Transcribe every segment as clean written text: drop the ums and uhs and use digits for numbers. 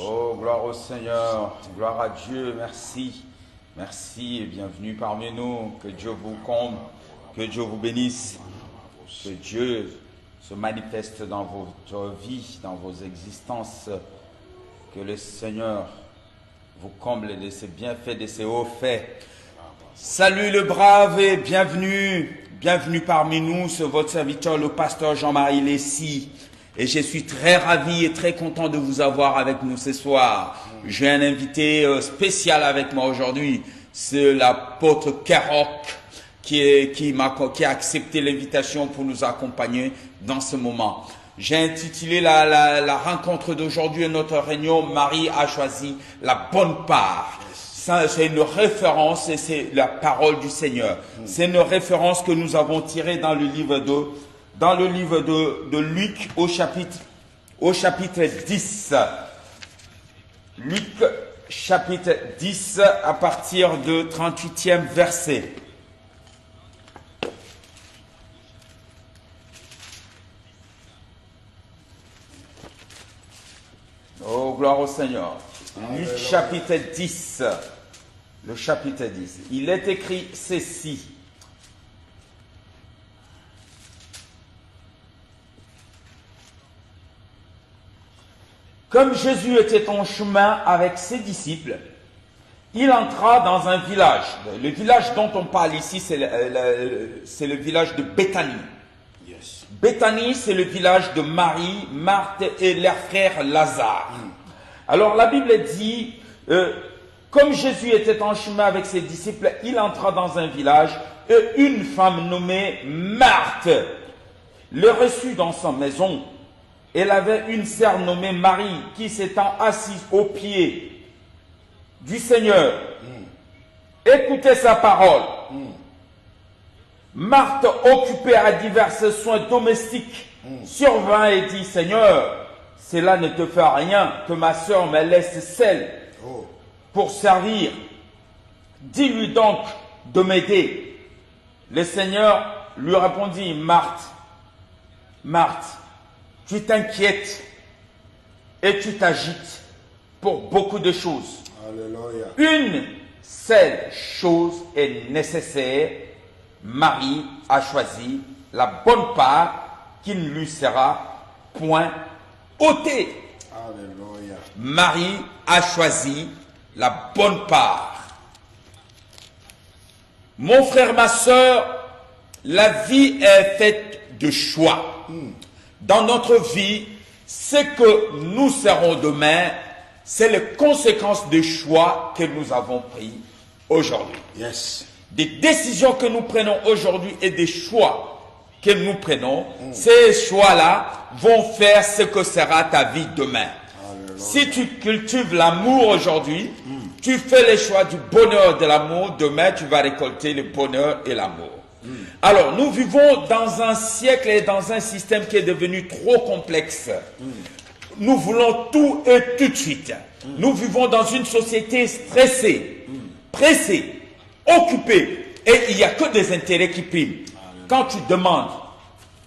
Oh, gloire au Seigneur, gloire à Dieu, merci. Merci et bienvenue parmi nous. Que Dieu vous comble, que Dieu vous bénisse, que Dieu se manifeste dans votre vie, dans vos existences. Que le Seigneur vous comble de ses bienfaits, de ses hauts faits. Salut le brave et bienvenue parmi nous, c'est votre serviteur le pasteur Jean-Marie Lessy. Et je suis très ravi et très content de vous avoir avec nous ce soir. J'ai un invité spécial avec moi aujourd'hui, c'est l'apôtre Keroc qui a accepté l'invitation pour nous accompagner dans ce moment. J'ai intitulé la rencontre d'aujourd'hui, notre réunion, Marie a choisi la bonne part. C'est une référence et c'est la parole du Seigneur. C'est une référence que nous avons tirée dans le livre de Luc au chapitre 10. Luc chapitre 10 à partir de 38e verset. Oh, gloire au Seigneur. Luc chapitre 10. Le chapitre 10. Il est écrit ceci. Comme Jésus était en chemin avec ses disciples, il entra dans un village. Le village dont on parle ici, c'est le village de Béthanie. Yes. Béthanie, c'est le village de Marie, Marthe et leur frère Lazare. Alors la Bible dit, comme Jésus était en chemin avec ses disciples, il entra dans un village et une femme nommée Marthe le reçut dans sa maison. Elle avait une sœur nommée Marie qui s'étant assise aux pieds du Seigneur, écoutait sa parole. Marthe, occupée à divers soins domestiques, survint et dit, Seigneur, cela ne te fait rien que ma sœur me laisse seule pour servir. Dis-lui donc de m'aider. Le Seigneur lui répondit, Marthe, Marthe, tu t'inquiètes et tu t'agites pour beaucoup de choses. Alléluia. Une seule chose est nécessaire. Marie a choisi la bonne part qui ne lui sera point ôtée. Alléluia. Marie a choisi la bonne part. Mon frère, ma soeur, la vie est faite de choix. Dans notre vie, ce que nous serons demain, c'est les conséquences des choix que nous avons pris aujourd'hui. Yes. Des décisions que nous prenons aujourd'hui et des choix que nous prenons, ces choix-là vont faire ce que sera ta vie demain. Alléluia. Si tu cultives l'amour aujourd'hui, tu fais les choix du bonheur de l'amour, demain tu vas récolter le bonheur et l'amour. Alors, nous vivons dans un siècle et dans un système qui est devenu trop complexe. Nous voulons tout et tout de suite. Nous vivons dans une société stressée, pressée, occupée, et il n'y a que des intérêts qui priment. Quand tu demandes,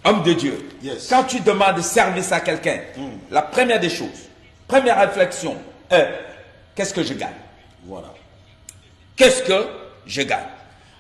homme de Dieu, quand tu demandes service à quelqu'un, la première des choses, première réflexion est, qu'est-ce que je gagne? Voilà. Qu'est-ce que je gagne?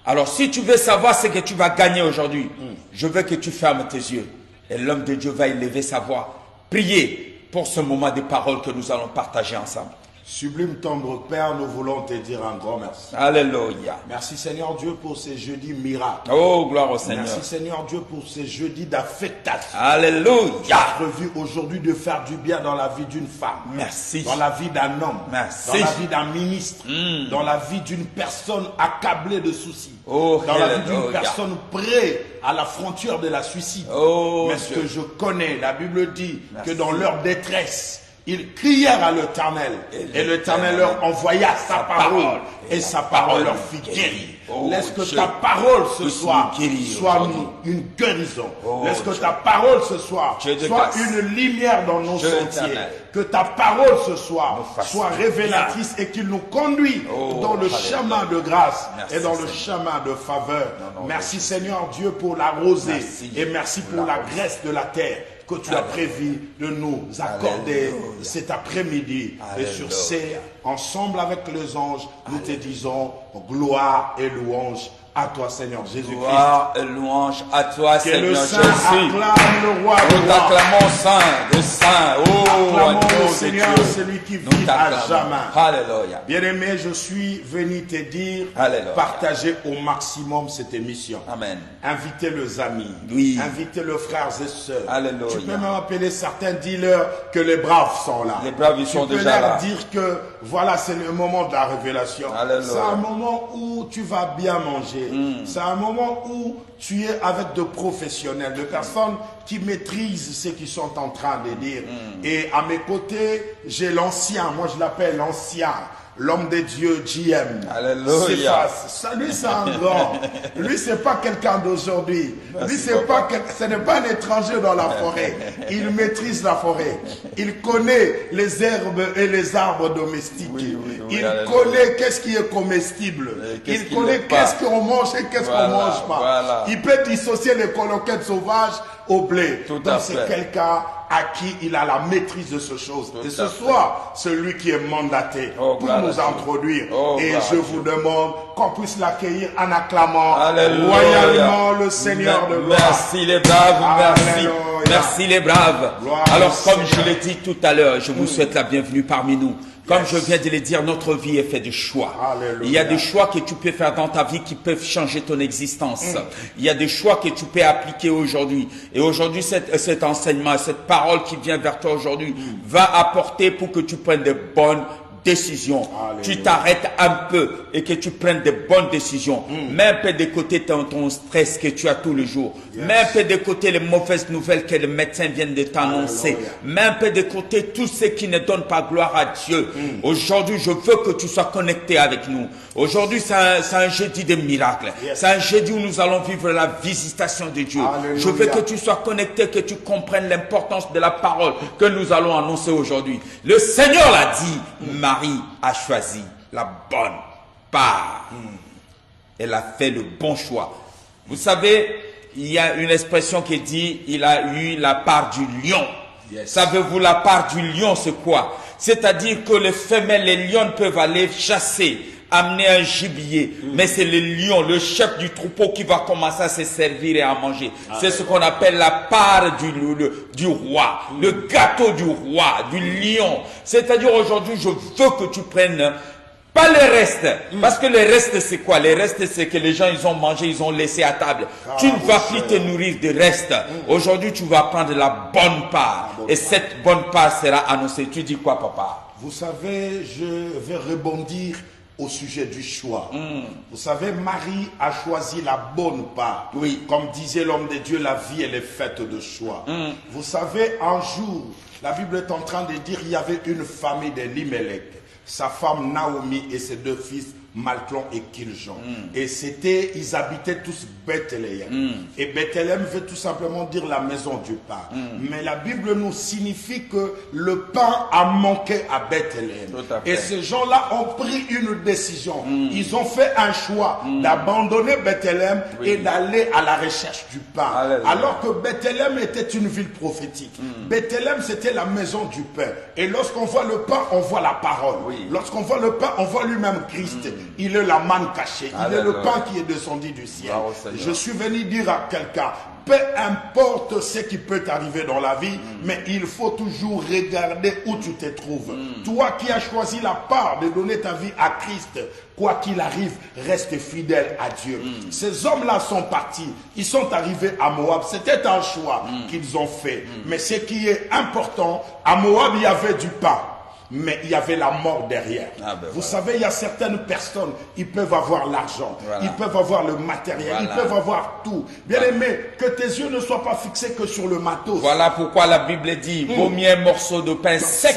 Alors, si tu veux savoir ce que tu vas gagner aujourd'hui, je veux que tu fermes tes yeux. Et l'homme de Dieu va élever sa voix. Priez pour ce moment de parole que nous allons partager ensemble. Sublime tendre Père, nous voulons te dire un grand merci. Alléluia. Merci Seigneur Dieu pour ces jeudis miracles. Oh, gloire au Seigneur. Merci Seigneur Dieu pour ces jeudis d'affectation. Alléluia. Prévu aujourd'hui de faire du bien dans la vie d'une femme. Merci. Dans la vie d'un homme. Merci. Dans la vie d'un ministre. Dans la vie d'une personne accablée de soucis. Oh, dans la vie d'une personne prête à la frontière de la suicide. Oh, mais ce que je connais, la Bible dit que dans leur détresse, ils crièrent à l'Éternel et l'Éternel leur envoya sa parole et sa parole leur fit guérir. Laisse que ta parole ce soir soit une guérison. Laisse que ta parole ce soir soit une lumière dans nos sentiers. Que ta parole ce soir soit révélatrice et qu'il nous conduit dans le chemin de grâce et dans le chemin de faveur. Merci Seigneur Dieu pour la rosée et merci pour la graisse de la terre. que tu as prévu de nous accorder cet après-midi. Et sur ces, ensemble avec les anges, nous te disons gloire et louange à toi, Seigneur Jésus-Christ. Gloire et louange à toi, Que Seigneur le Jésus. Saint acclame le roi Nous de rois. t'acclamons Saint, le Saint. Oh, Acclamons agneau le de Seigneur, Dieu. celui qui Nous vit à t'acclamons. jamais. Alléluia. Bien-aimé, je suis venu te dire, Alléluia. partagez au maximum cette émission. Amen. Invitez les amis, Oui. invitez les frères et sœurs. Alléluia. Tu peux même appeler certains, dis-leur que les braves sont là. Les braves, ils sont tu peux déjà leur là. dire que voilà, c'est le moment de la révélation. Alléluia. C'est un moment où tu vas bien manger. C'est un moment où tu es avec de professionnels, de personnes qui maîtrisent ce qu'ils sont en train de dire. Et à mes côtés, j'ai l'ancien, moi je l'appelle l'ancien, l'homme de Dieu, JM. Alléluia. Cephas. Ça, lui, c'est un grand. Lui, c'est pas quelqu'un d'aujourd'hui. Lui, ce n'est pas un étranger dans la forêt. Il maîtrise la forêt. Il connaît les herbes et les arbres domestiques. Il connaît qu'est-ce qui est comestible. Il connaît qu'est-ce qu'on mange et qu'est-ce qu'on mange pas. Voilà. Il peut dissocier les colloquettes sauvages au blé. Tout Donc à c'est fait. quelqu'un à qui il a la maîtrise de ce chose. Et ce soir, celui qui est mandaté Oh, pour gloire à nous Dieu. introduire. Oh, Et gloire je à vous demande qu'on puisse l'accueillir en acclamant Alléluia. royalement le Seigneur de gloire. Merci les braves, merci. Alléluia. Merci les braves. Gloire Alors au comme Seigneur. je l'ai dit tout à l'heure, je vous souhaite la bienvenue parmi nous. Comme je viens de le dire, notre vie est faite de choix. Alléluia. Il y a des choix que tu peux faire dans ta vie qui peuvent changer ton existence. Il y a des choix que tu peux appliquer aujourd'hui. Et aujourd'hui, cet enseignement, cette parole qui vient vers toi aujourd'hui va apporter pour que tu prennes de bonnes décisions. Alléluia. Tu t'arrêtes un peu et que tu prennes de bonnes décisions. Mets un peu de côté ton stress que tu as tous les jours. Mets un peu de côté les mauvaises nouvelles que les médecins viennent de t'annoncer. Alléluia. Mets un peu de côté tout ce qui ne donne pas gloire à Dieu. Aujourd'hui, je veux que tu sois connecté avec nous. Aujourd'hui, c'est un jeudi de miracles. Yes. C'est un jeudi où nous allons vivre la visitation de Dieu. Alléluia. Je veux que tu sois connecté, que tu comprennes l'importance de la parole que nous allons annoncer aujourd'hui. Le Seigneur l'a dit, Marie a choisi la bonne part. Elle a fait le bon choix. Vous savez, il y a une expression qui dit, il a eu la part du lion. Yes. Savez-vous la part du lion, c'est quoi? C'est-à-dire que les femelles, les lions peuvent aller chasser, amener un gibier, mais c'est le lion, le chef du troupeau qui va commencer à se servir et à manger. C'est ce qu'on appelle la part du roi, le gâteau du roi, du lion. C'est-à-dire aujourd'hui, je veux que tu prennes pas le reste, parce que le reste c'est quoi? Le reste c'est que les gens ils ont mangé, ils ont laissé à table. Tu ne vas plus te nourrir de reste. Aujourd'hui tu vas prendre la bonne part. Et cette bonne part sera annoncée. Tu dis quoi, papa? Vous savez, je vais rebondir au sujet du choix. Vous savez, Marie a choisi la bonne part. Oui. Comme disait l'homme de Dieu, la vie elle est faite de choix. Vous savez, un jour, la Bible est en train de dire il y avait une famille d'Elimelech, sa femme Naomi et ses deux fils Malclon et Kiljon. Et ils habitaient tous Bethléem. Et Bethléem veut tout simplement dire la maison du pain. Mais la Bible nous signifie que le pain a manqué à Bethléem. Tout à fait. Et ces gens-là ont pris une décision. Ils ont fait un choix d'abandonner Bethléem et d'aller à la recherche du pain. Alléluia. Alors que Bethléem était une ville prophétique. Bethléem, c'était la maison du pain. Et lorsqu'on voit le pain, on voit la parole. Oui. Lorsqu'on voit le pain, on voit lui-même Christ. Il est la manne cachée. Il est le Alléluia. pain qui est descendu du ciel. Bravo, Seigneur. Je suis venu dire à quelqu'un, peu importe ce qui peut t'arriver dans la vie, mais il faut toujours regarder où tu te trouves. Toi qui as choisi la part de donner ta vie à Christ, quoi qu'il arrive, reste fidèle à Dieu. Ces hommes-là sont partis. Ils sont arrivés à Moab. C'était un choix qu'ils ont fait. Mais ce qui est important, à Moab, il y avait du pain. Mais il y avait la mort derrière. Vous savez, il y a certaines personnes, ils peuvent avoir l'argent, ils peuvent avoir le matériel, ils peuvent avoir tout. Bien aimé, que tes yeux ne soient pas fixés que sur le matos. Voilà pourquoi la Bible dit, vaut mieux un morceau de pain sec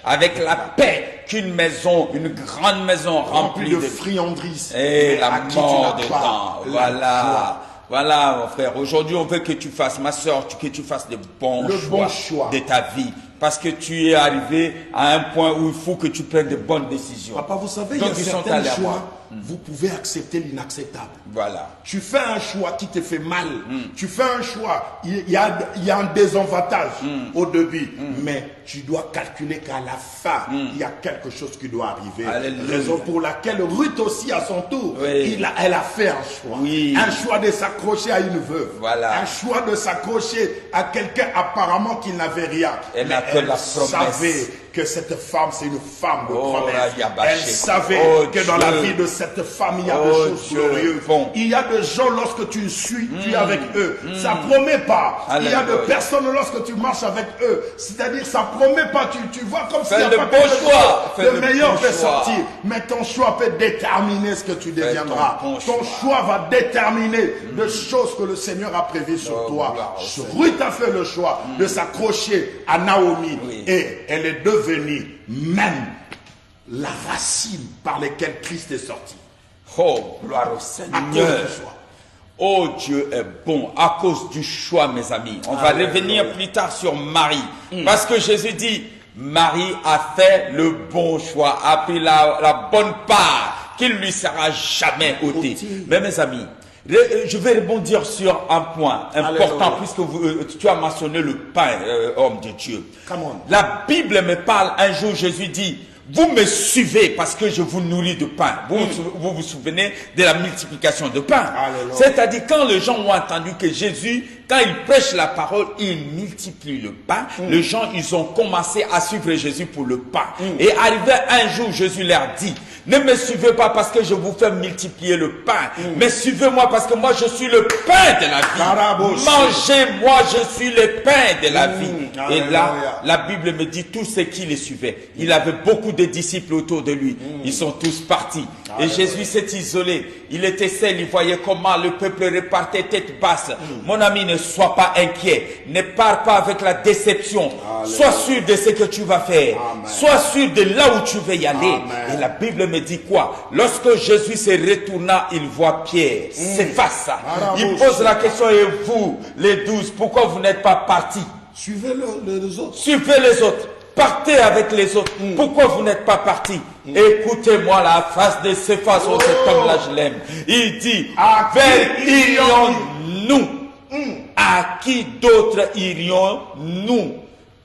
avec la paix qu'une maison, une grande maison remplie de de friandises. et mais la à qui tu mort n'as dedans. pas la Voilà. joie. Voilà, mon frère. Aujourd'hui, on veut que tu fasses, ma soeur, que tu fasses de bons Le choix, bon choix. de ta vie. Parce que tu es arrivé à un point où il faut que tu prennes de bonnes décisions. Papa, vous savez, Donc, il y ils a sont certains allés à choix vous pouvez accepter l'inacceptable. Voilà. Tu fais un choix qui te fait mal. Tu fais un choix, il y a un désavantage au début. Mais tu dois calculer qu'à la fin, il y a quelque chose qui doit arriver. Alléluia. Raison pour laquelle Ruth aussi, à son tour, Oui. elle a fait un choix. Oui. Un choix de s'accrocher à une veuve. Voilà. Un choix de s'accrocher à quelqu'un apparemment qui n'avait rien. Elle n'a Mais que elle la promesse. savait que cette femme, c'est une femme de Oh, promesse. là, Yabaché. Elle savait que dans Dieu. la vie de cette femme, il y a des Oh, choses Dieu. glorieuses. Bon. Il y a des gens, lorsque tu suis, tu es avec eux. Ça promet pas. Il y a Alléluia. des personnes, lorsque tu marches avec eux, c'est-à-dire, ça promet pas. Tu vois comme s'il Fais n'y a le pas bon quelque chose choix. Fais de le meilleur bon peut choix. sortir. Mais ton choix peut déterminer ce que tu deviendras. ton bon Ton choix va déterminer des choses que le Seigneur a prévues sur Oh, toi. gloire au Seigneur. Ruth a fait le choix de s'accrocher à Naomi. Oui. Et elle est devenue même la racine par laquelle Christ est sorti. Oh, gloire au À cause Seigneur. du choix. Oh, Dieu est bon à cause du choix, mes amis. On va revenir plus tard sur Marie. Parce que Jésus dit, Marie a fait le bon choix, a pris la bonne part qui ne lui sera jamais ôtée. Mais mes amis, je vais rebondir sur un point important, Alléluia. puisque tu as mentionné le pain, homme de Dieu. Come on. La Bible me parle, un jour Jésus dit, vous me suivez parce que je vous nourris de pain. Vous vous souvenez de la multiplication de pain. Alléluia. C'est-à-dire quand les gens ont entendu que Jésus, quand il prêche la parole, il multiplie le pain. Les gens, ils ont commencé à suivre Jésus pour le pain. Et arrivé un jour, Jésus leur dit, ne me suivez pas parce que je vous fais multiplier le pain, mais suivez-moi parce que moi je suis le pain de la vie. Carabosse. Mangez-moi, je suis le pain de la vie. Et là, Alléluia. la Bible me dit tous ceux qui les suivaient. Il avait beaucoup de disciples autour de lui. Ils sont tous partis. Et Jésus s'est isolé. Il était seul. Il voyait comment le peuple repartait tête basse. Mon ami, ne sois pas inquiet. Ne pars pas avec la déception. Sois sûr de ce que tu vas faire. Amen. Sois sûr de là où tu veux y aller. Amen. Et la Bible me dit quoi? Lorsque Jésus se retourna, il voit Pierre. C'est face. Il pose la question, et vous, les 12, pourquoi vous n'êtes pas partis? Suivez les autres. Suivez les autres. Partez avec les autres. Pourquoi vous n'êtes pas partis? Écoutez-moi la face de ce face. Oh, cet homme-là, je l'aime. Il dit, À qui vers irions-nous? À qui d'autre irions-nous?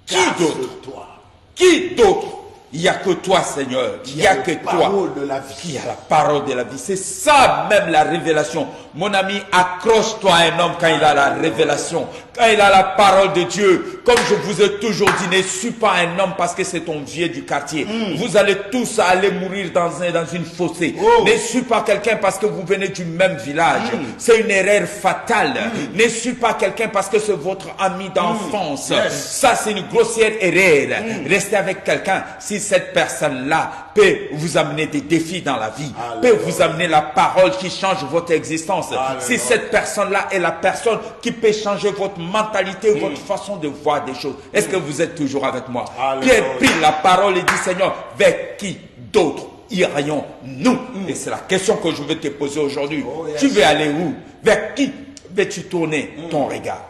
Qui d'autre? Toi. Qui d'autre? Il n'y a que toi, Seigneur. Il n'y a que toi. Parole de la vie. Qui a la parole de la vie. C'est ça même la révélation. Mon ami, accroche-toi à un homme quand il a la révélation, quand il a la parole de Dieu. Comme je vous ai toujours dit, ne suis pas un homme parce que c'est ton vieux du quartier. Vous allez tous aller mourir dans une fossée. Ne suis pas quelqu'un parce que vous venez du même village. C'est une erreur fatale. Ne suis pas quelqu'un parce que c'est votre ami d'enfance. Ça, c'est une grossière erreur. Restez avec quelqu'un si cette personne-là peut vous amener des défis dans la vie, peut vous amener la parole qui change votre existence. Si cette personne-là est la personne qui peut changer votre mentalité, votre façon de voir des choses. Est-ce que vous êtes toujours avec moi? Pierre prit la parole et dit, Seigneur, vers qui d'autre irions-nous? Et c'est la question que je vais te poser aujourd'hui. Tu veux aller où? Vers qui veux-tu tourner ton regard?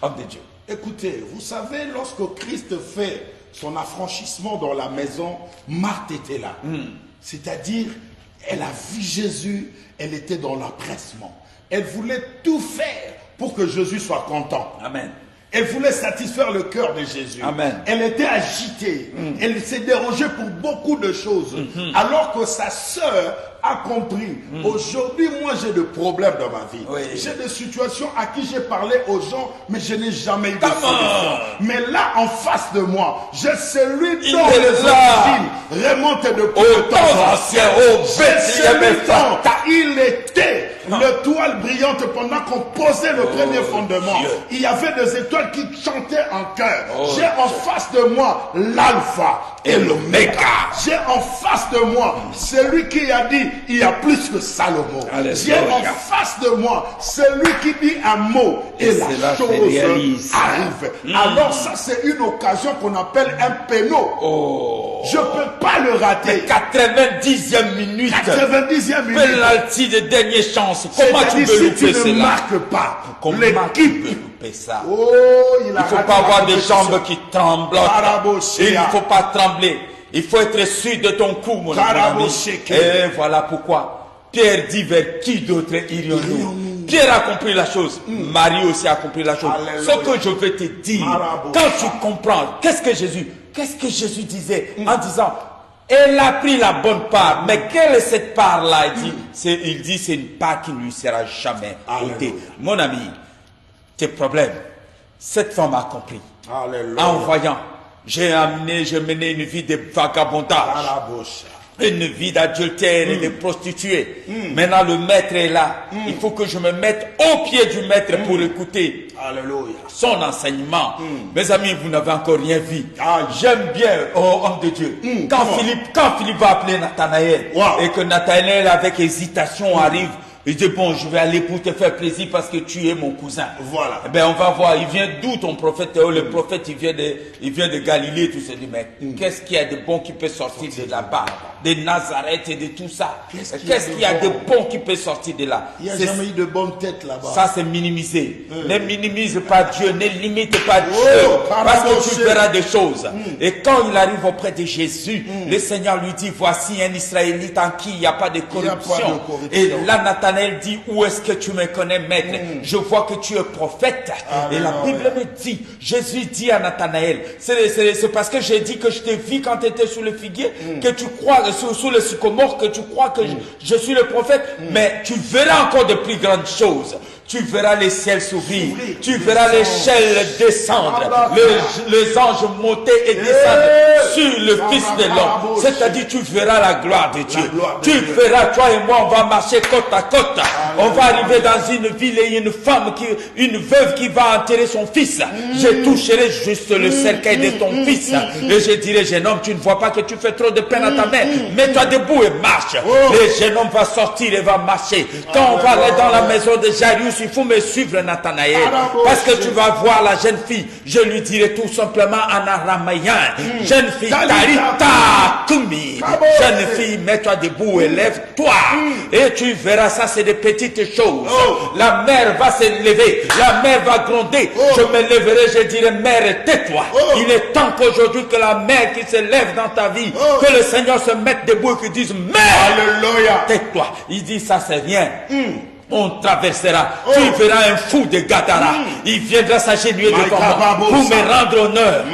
Homme de Dieu. Écoutez, vous savez, lorsque Christ fait son affranchissement dans la maison, Marthe était là. C'est-à-dire, elle a vu Jésus, elle était dans l'empressement. Elle voulait tout faire pour que Jésus soit content. Amen. Elle voulait satisfaire le cœur de Jésus. Amen. Elle était agitée. Elle s'est dérangée pour beaucoup de choses. Alors que sa sœur a compris. Aujourd'hui, moi, j'ai des problèmes dans ma vie. Oui. J'ai des situations à qui j'ai parlé aux gens, mais je n'ai jamais eu de Come solution. on. Mais là, en face de moi, j'ai celui Il dont est les là. origines remontent depuis Au le temps temps ancien. ancien, au J'ai Bethléem celui Ephrata. dont il était l'étoile brillante pendant qu'on posait le premier fondement. Dieu. Il y avait des étoiles qui chantaient en chœur. Oh, J'ai en face de moi l'alpha et l'oméga. J'ai en face de moi celui qui a dit il y a plus que Salomon. Alléluia. J'ai en face de moi celui qui dit un mot et cela la se chose réalise. arrive. Alors ça c'est une occasion qu'on appelle un péno. Oh. Je peux pas le rater. 90e minute. 90e minute. Penalty de dernière chance. Comment tu C'est-à-dire, peux si louper tu ne cela? marques pas, Comment tu peux l'équipe. louper ça? Oh, il Il ne faut pas avoir des jambes qui tremblent. Parabosia. Il ne faut pas trembler. Il faut être sûr de ton coup, mon ami. Et voilà pourquoi Pierre dit vers qui d'autre irions-nous? Pierre a compris la chose. Marie aussi a compris la chose. Alléluia. Ce que je veux te dire, quand tu comprends, qu'est-ce que Jésus disait en disant, elle a pris la bonne part. Mais quelle est cette part-là? Il dit, c'est une part qui ne lui sera jamais ôtée. Mon ami, tes problèmes, cette femme a compris. Alléluia. En voyant, j'ai mené une vie de vagabondage, une vie d'adultère et de prostituée. Maintenant, le maître est là. Il faut que je me mette au pied du maître pour écouter son enseignement. Mes amis, vous n'avez encore rien vu. J'aime bien, oh homme de Dieu, quand Philippe va appeler Nathanaël, et que Nathanaël avec hésitation arrive, il dit, bon, je vais aller pour te faire plaisir parce que tu es mon cousin. Voilà. Eh bien, on va voir, il vient d'où ton prophète? Le prophète, il vient de Galilée, tout ça. Mais qu'est-ce qu'il y a de bon qui peut sortir de là-bas? De Nazareth et de tout ça. Qu'est-ce qu'il y a de bon qui peut sortir de là? Il n'y a jamais eu de bonne tête là-bas. Ça, c'est minimiser. Ne minimise pas Dieu, ne limite pas Dieu. Parce que tu verras des choses. Et quand il arrive auprès de Jésus, le Seigneur lui dit, voici un Israélite en qui il n'y a pas de corruption. Et là, Nathanaël dit, où est-ce que tu me connais, maître? Je vois que tu es prophète. Et la Bible me dit, Jésus dit à Nathanaël, c'est parce que j'ai dit que je t'ai vu quand tu étais sous le figuier, que tu crois, sous le sycomore, que tu crois que je suis le prophète, mais tu verras encore de plus grandes choses. Tu verras les ciels s'ouvrir, tu verras l'échelle descendre, les anges monter et descendre sur le Fils de l'homme. C'est-à-dire, tu verras la gloire de Dieu. Tu verras, toi et moi, on va marcher côte à côte. On va arriver dans une ville et une veuve qui va enterrer son fils. Je toucherai juste le cercueil de ton fils. Et je dirai, jeune homme, tu ne vois pas que tu fais trop de peine à ta mère. Mets-toi debout et marche. Le jeune homme va sortir et va marcher. Quand on va aller dans la maison de Jairus, il faut me suivre, Nathanaël, parce que tu vas voir la jeune fille. Je lui dirai tout simplement en araméen, jeune fille, Tarita Kumi, jeune fille, mets-toi debout et lève-toi, et tu verras, ça c'est des petites choses. La mère va se lever, la mère va gronder. Je me lèverai, je dirai, mère, tais-toi. Il est temps qu'aujourd'hui que la mère qui se lève dans ta vie, que le Seigneur se mette debout et qu'il dise, mère, tais-toi. Il dit, ça c'est rien. On traversera. Tu verras un fou de Gadara. Il viendra s'agenouiller devant moi pour me rendre honneur.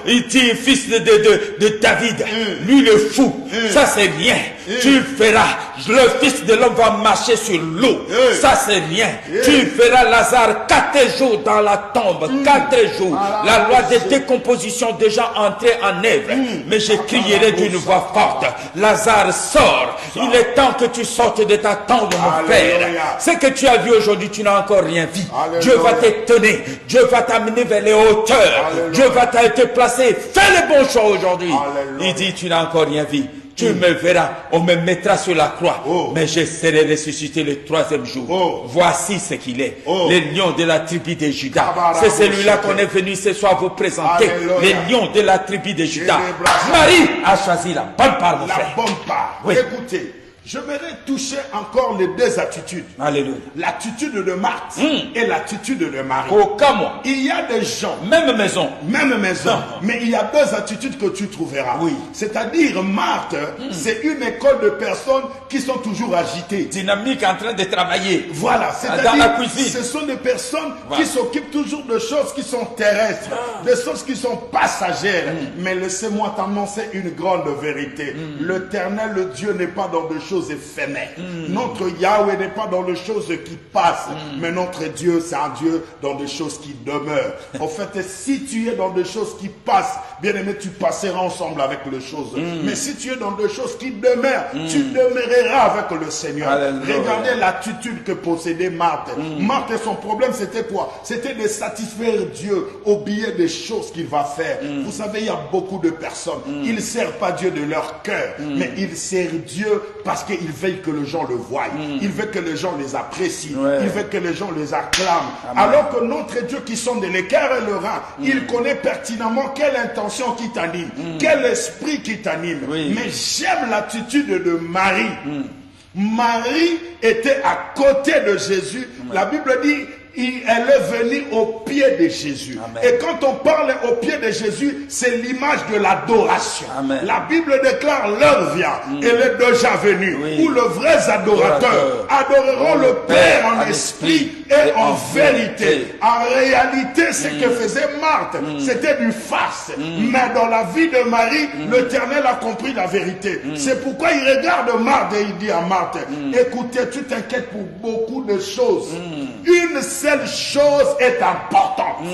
Il dit, fils de David. Lui le fou. Ça c'est rien. Tu verras. Le Fils de l'homme va marcher sur l'eau. Ça c'est rien. Tu verras Lazare 4 jours dans la tombe. 4 jours. La loi de décomposition déjà entrée en œuvre. Mais je crierai d'une voix forte. Lazare sort. Il est temps que tu sortes de ta tombe, mon frère. Ce que tu as vu aujourd'hui, tu n'as encore rien vu. Dieu va t'étonner. Dieu va t'amener vers les hauteurs. Dieu va te placer. Fais le bon choix aujourd'hui. Il dit, tu n'as encore rien vu. Tu me verras, on me mettra sur la croix, mais je serai ressuscité le 3e jour. Voici ce qu'il est, le lion de la tribu de Juda. C'est celui-là qu'on est venu ce soir vous présenter, le lion de la tribu de Juda. Marie a choisi la bonne part, mon frère. La bonne part. Oui. Écoutez, je voudrais toucher encore les 2 attitudes. Alléluia. L'attitude de Marthe et l'attitude de Marie. Aucun moi. Il y a des gens. Même maison. Mais il y a 2 attitudes que tu trouveras. Oui. C'est-à-dire, Marthe, c'est une école de personnes qui sont toujours agitées. Dynamique, en train de travailler. Voilà. Dans la cuisine. Ce sont des personnes qui s'occupent toujours de choses qui sont terrestres, des choses qui sont passagères. Mais laissez-moi t'annoncer une grande vérité. L'Éternel, le Dieu, n'est pas dans de choses éphémères. Notre Yahweh n'est pas dans les choses qui passent, mais notre Dieu, c'est un Dieu dans des choses qui demeurent. En fait, si tu es dans des choses qui passent, bien aimé, tu passeras ensemble avec les choses. Mais si tu es dans des choses qui demeurent, tu demeureras avec le Seigneur. Regardez l'attitude que possédait Marthe. Marthe, son problème, c'était quoi? C'était de satisfaire Dieu au biais des choses qu'il va faire. Vous savez, il y a beaucoup de personnes, ils ne servent pas Dieu de leur cœur, mais ils servent Dieu parce qu'il veut que les gens le voient. Il veut que les gens les apprécient. Il veut que les gens les acclament. Alors que notre Dieu qui sonde les cœurs et le rein, il connaît pertinemment quelle intention qui t'anime, quel esprit qui t'anime. Mais j'aime l'attitude de Marie. Marie était à côté de Jésus. La Bible dit, elle est venue au pied de Jésus. Amen. Et quand on parle au pied de Jésus, c'est l'image de l'adoration. Amen. La Bible déclare l'heure vient, elle est déjà venue, Oui. où les vrais adorateurs adoreront le Père en esprit et en vérité. En réalité, ce que faisait Marthe, c'était du farce. Mais dans la vie de Marie, l'Éternel a compris la vérité. C'est pourquoi il regarde Marthe et il dit à Marthe, écoutez, tu t'inquiètes pour beaucoup de choses. Une seule chose est importante.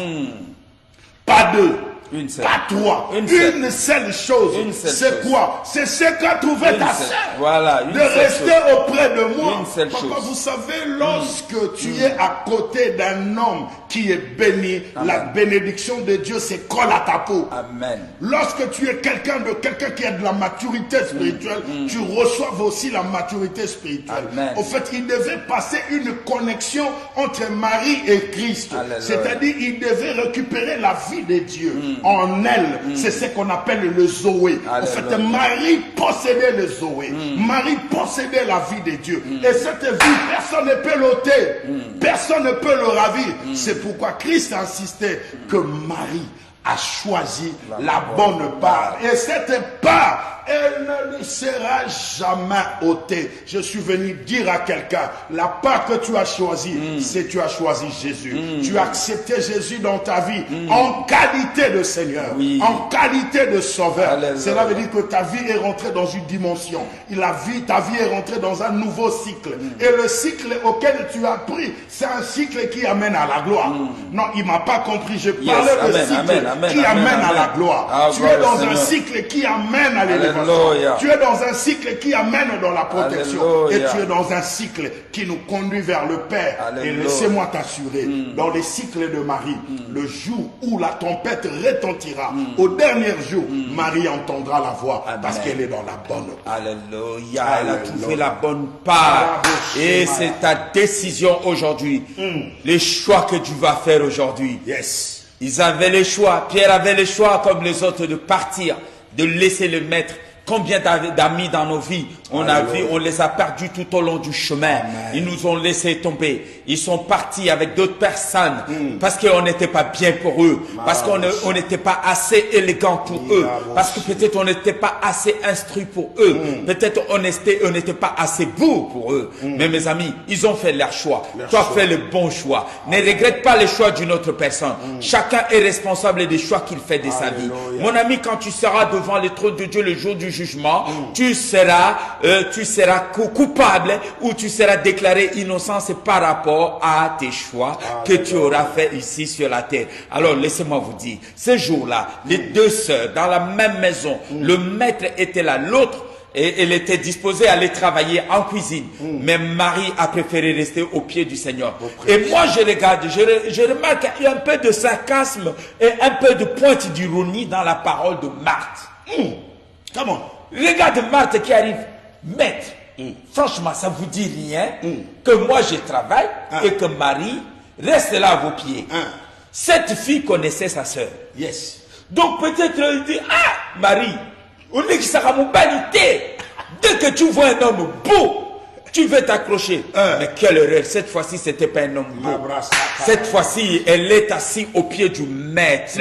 Pas deux. Une seule. Pas trois. Une seule chose. C'est quoi? C'est ce qu'a trouvé ta sœur. Voilà. De rester auprès de moi. Une seule Papa, chose. vous savez, lorsque tu es à côté d'un homme qui est béni, la bénédiction de Dieu se colle à ta peau. Amen. Lorsque tu es quelqu'un qui a de la maturité spirituelle, tu reçois aussi la maturité spirituelle. Amen. Au fait, il devait passer une connexion entre Marie et Christ. Alléluia. C'est-à-dire, il devait récupérer la vie de Dieu en elle. C'est ce qu'on appelle le Zoé. En fait, Marie possédait le Zoé. Marie possédait la vie de Dieu. Et cette vie, personne ne peut l'ôter. Personne ne peut le ravir. C'est pourquoi Christ insistait que Marie a choisi la bonne part. Et cette part, elle ne lui sera jamais ôtée. Je suis venu dire à quelqu'un, la part que tu as choisie, c'est tu as choisi Jésus. Tu as accepté Jésus dans ta vie en qualité de Seigneur, en qualité de Sauveur. Alléluia. Cela veut dire que ta vie est rentrée dans une dimension. Ta vie est rentrée dans un nouveau cycle. Et le cycle auquel tu as pris, c'est un cycle qui amène à la gloire. Non, il ne m'a pas compris. Je parlais de cycle qui amène à la gloire. Ah, tu es dans un cycle qui amène à l'élévation. Tu es dans un cycle qui amène dans la protection. Alléluia. Et tu es dans un cycle qui nous conduit vers le Père. Alléluia. Et laissez-moi t'assurer, dans les cycles de Marie, le jour où la tempête retentira, au dernier jour, Marie entendra la voix parce qu'elle est dans la bonne part. Alléluia. Elle a trouvé la bonne part. Et c'est ta décision aujourd'hui. Les choix que tu vas faire aujourd'hui. Yes. Ils avaient le choix. Pierre avait le choix, comme les autres, de partir, de laisser le maître. Combien d'amis dans nos vies on a vu, on les a perdus tout au long du chemin. Amen. Ils nous ont laissé tomber. Ils sont partis avec d'autres personnes parce qu'on n'était pas bien pour eux, parce qu'on n'était pas assez élégant pour eux, parce que peut-être on n'était pas assez instruit pour eux, peut-être on n'était pas assez beau pour eux. Mais mes amis, ils ont fait leur choix. Toi, fais le bon choix. Ne regrette pas les choix d'une autre personne. Chacun est responsable des choix qu'il fait de sa vie. Mon ami, quand tu seras devant le trône de Dieu le jour du jugement, tu seras coupable ou tu seras déclaré innocent, c'est par rapport à tes choix que tu auras fait ici sur la terre. Alors laissez-moi vous dire, ce jour-là, les deux sœurs dans la même maison, le maître était là, l'autre et elle était disposée à aller travailler en cuisine. Mais Marie a préféré rester au pied du Seigneur. Et moi, je regarde, je remarque qu'il y a un peu de sarcasme et un peu de pointe d'ironie dans la parole de Marthe. Comment? Regarde Marthe qui arrive. Maître, franchement, ça vous dit rien que moi je travaille et que Marie reste là à vos pieds. Cette fille connaissait sa sœur. Yes. Donc peut-être il dit, ah, Marie, on est qui sera mon vanité. Dès que tu vois un homme beau, tu veux t'accrocher. Mais quelle erreur, cette fois-ci, c'était pas un homme beau. Cette fois-ci, elle est assise au pied du maître.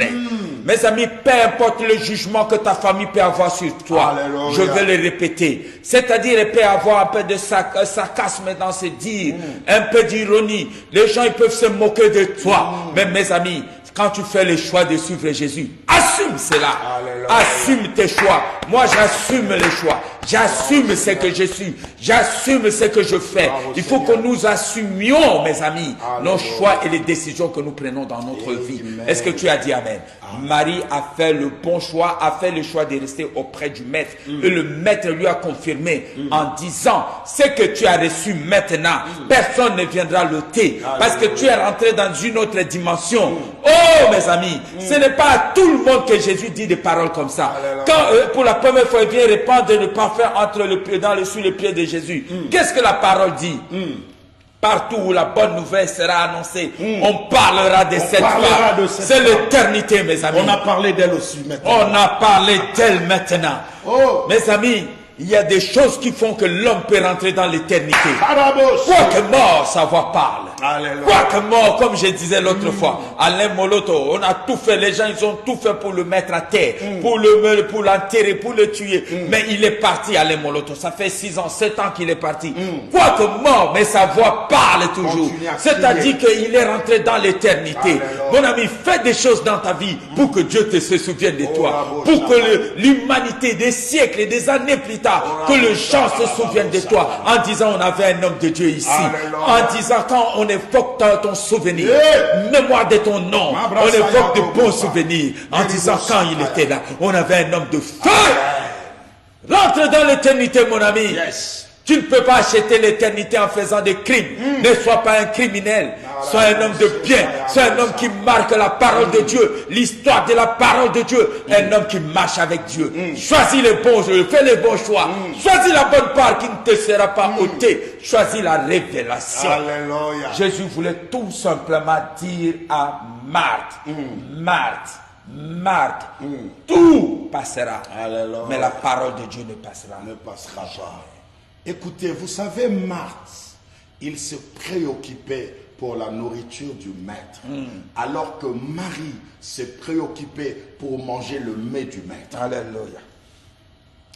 Mes amis, peu importe le jugement que ta famille peut avoir sur toi, je vais le répéter. C'est-à-dire, elle peut avoir un peu de sarcasme dans ses dires, un peu d'ironie. Les gens, ils peuvent se moquer de toi. Mais mes amis, quand tu fais le choix de suivre Jésus, assume cela. Alléluia. Assume tes choix. Moi, j'assume les choix. J'assume ce que je suis. J'assume ce que je fais. Il faut que nous assumions, mes amis, nos choix et les décisions que nous prenons dans notre vie. Est-ce que tu as dit Amen? Marie a fait le bon choix, a fait le choix de rester auprès du maître. Et le maître lui a confirmé en disant, ce que tu as reçu maintenant, personne ne viendra l'ôter. Parce que tu es rentré dans une autre dimension. Oh, mes amis, ce n'est pas à tout le monde que Jésus dit des paroles comme ça. Quand pour la première fois il vient répandre le parfum sous les pieds de Jésus, qu'est-ce que la parole dit? Partout où la bonne nouvelle sera annoncée, on parlera de cette femme. C'est l'éternité, mes amis. On a parlé d'elle aussi maintenant. On a parlé d'elle maintenant. Oh. Mes amis, il y a des choses qui font que l'homme peut rentrer dans l'éternité. Quoique mort, sa voix parle. Alléluia. Quoique mort, comme je disais l'autre fois, Alain Moloto, on a tout fait, les gens ils ont tout fait pour le mettre à terre, pour l'enterrer, pour le tuer. Mais il est parti, Alain Moloto. Ça fait 6 ans, 7 ans qu'il est parti. Quoique mort, mais sa voix parle toujours. C'est-à-dire qu'il est rentré dans l'éternité. Mon ami, fais des choses dans ta vie pour que Dieu se souvienne de toi. Pour que l'humanité, des siècles et des années plus tard, que les gens se souviennent de toi. En disant, on avait un homme de Dieu ici. En disant, quand on évoque ton souvenir, mémoire de ton nom, on évoque de bons souvenirs. En disant, quand il était là, on avait un homme de feu. Rentre dans l'éternité, mon ami. Tu ne peux pas acheter l'éternité en faisant des crimes. Ne sois pas un criminel. Sois un homme de bien. Sois un homme qui marque la parole de Dieu. L'histoire de la parole de Dieu. Un homme qui marche avec Dieu. Choisis les bons jeux. Fais les bons choix. Choisis la bonne part qui ne te sera pas ôtée. Choisis la révélation. Alléluia. Jésus voulait tout simplement dire à Marthe. Marthe, tout passera. Alléluia. Mais la parole de Dieu ne passera. Ne passera pas. Écoutez, vous savez, Marthe, il se préoccupait pour la nourriture du maître, alors que Marie se préoccupait pour manger le mets du maître. Alléluia.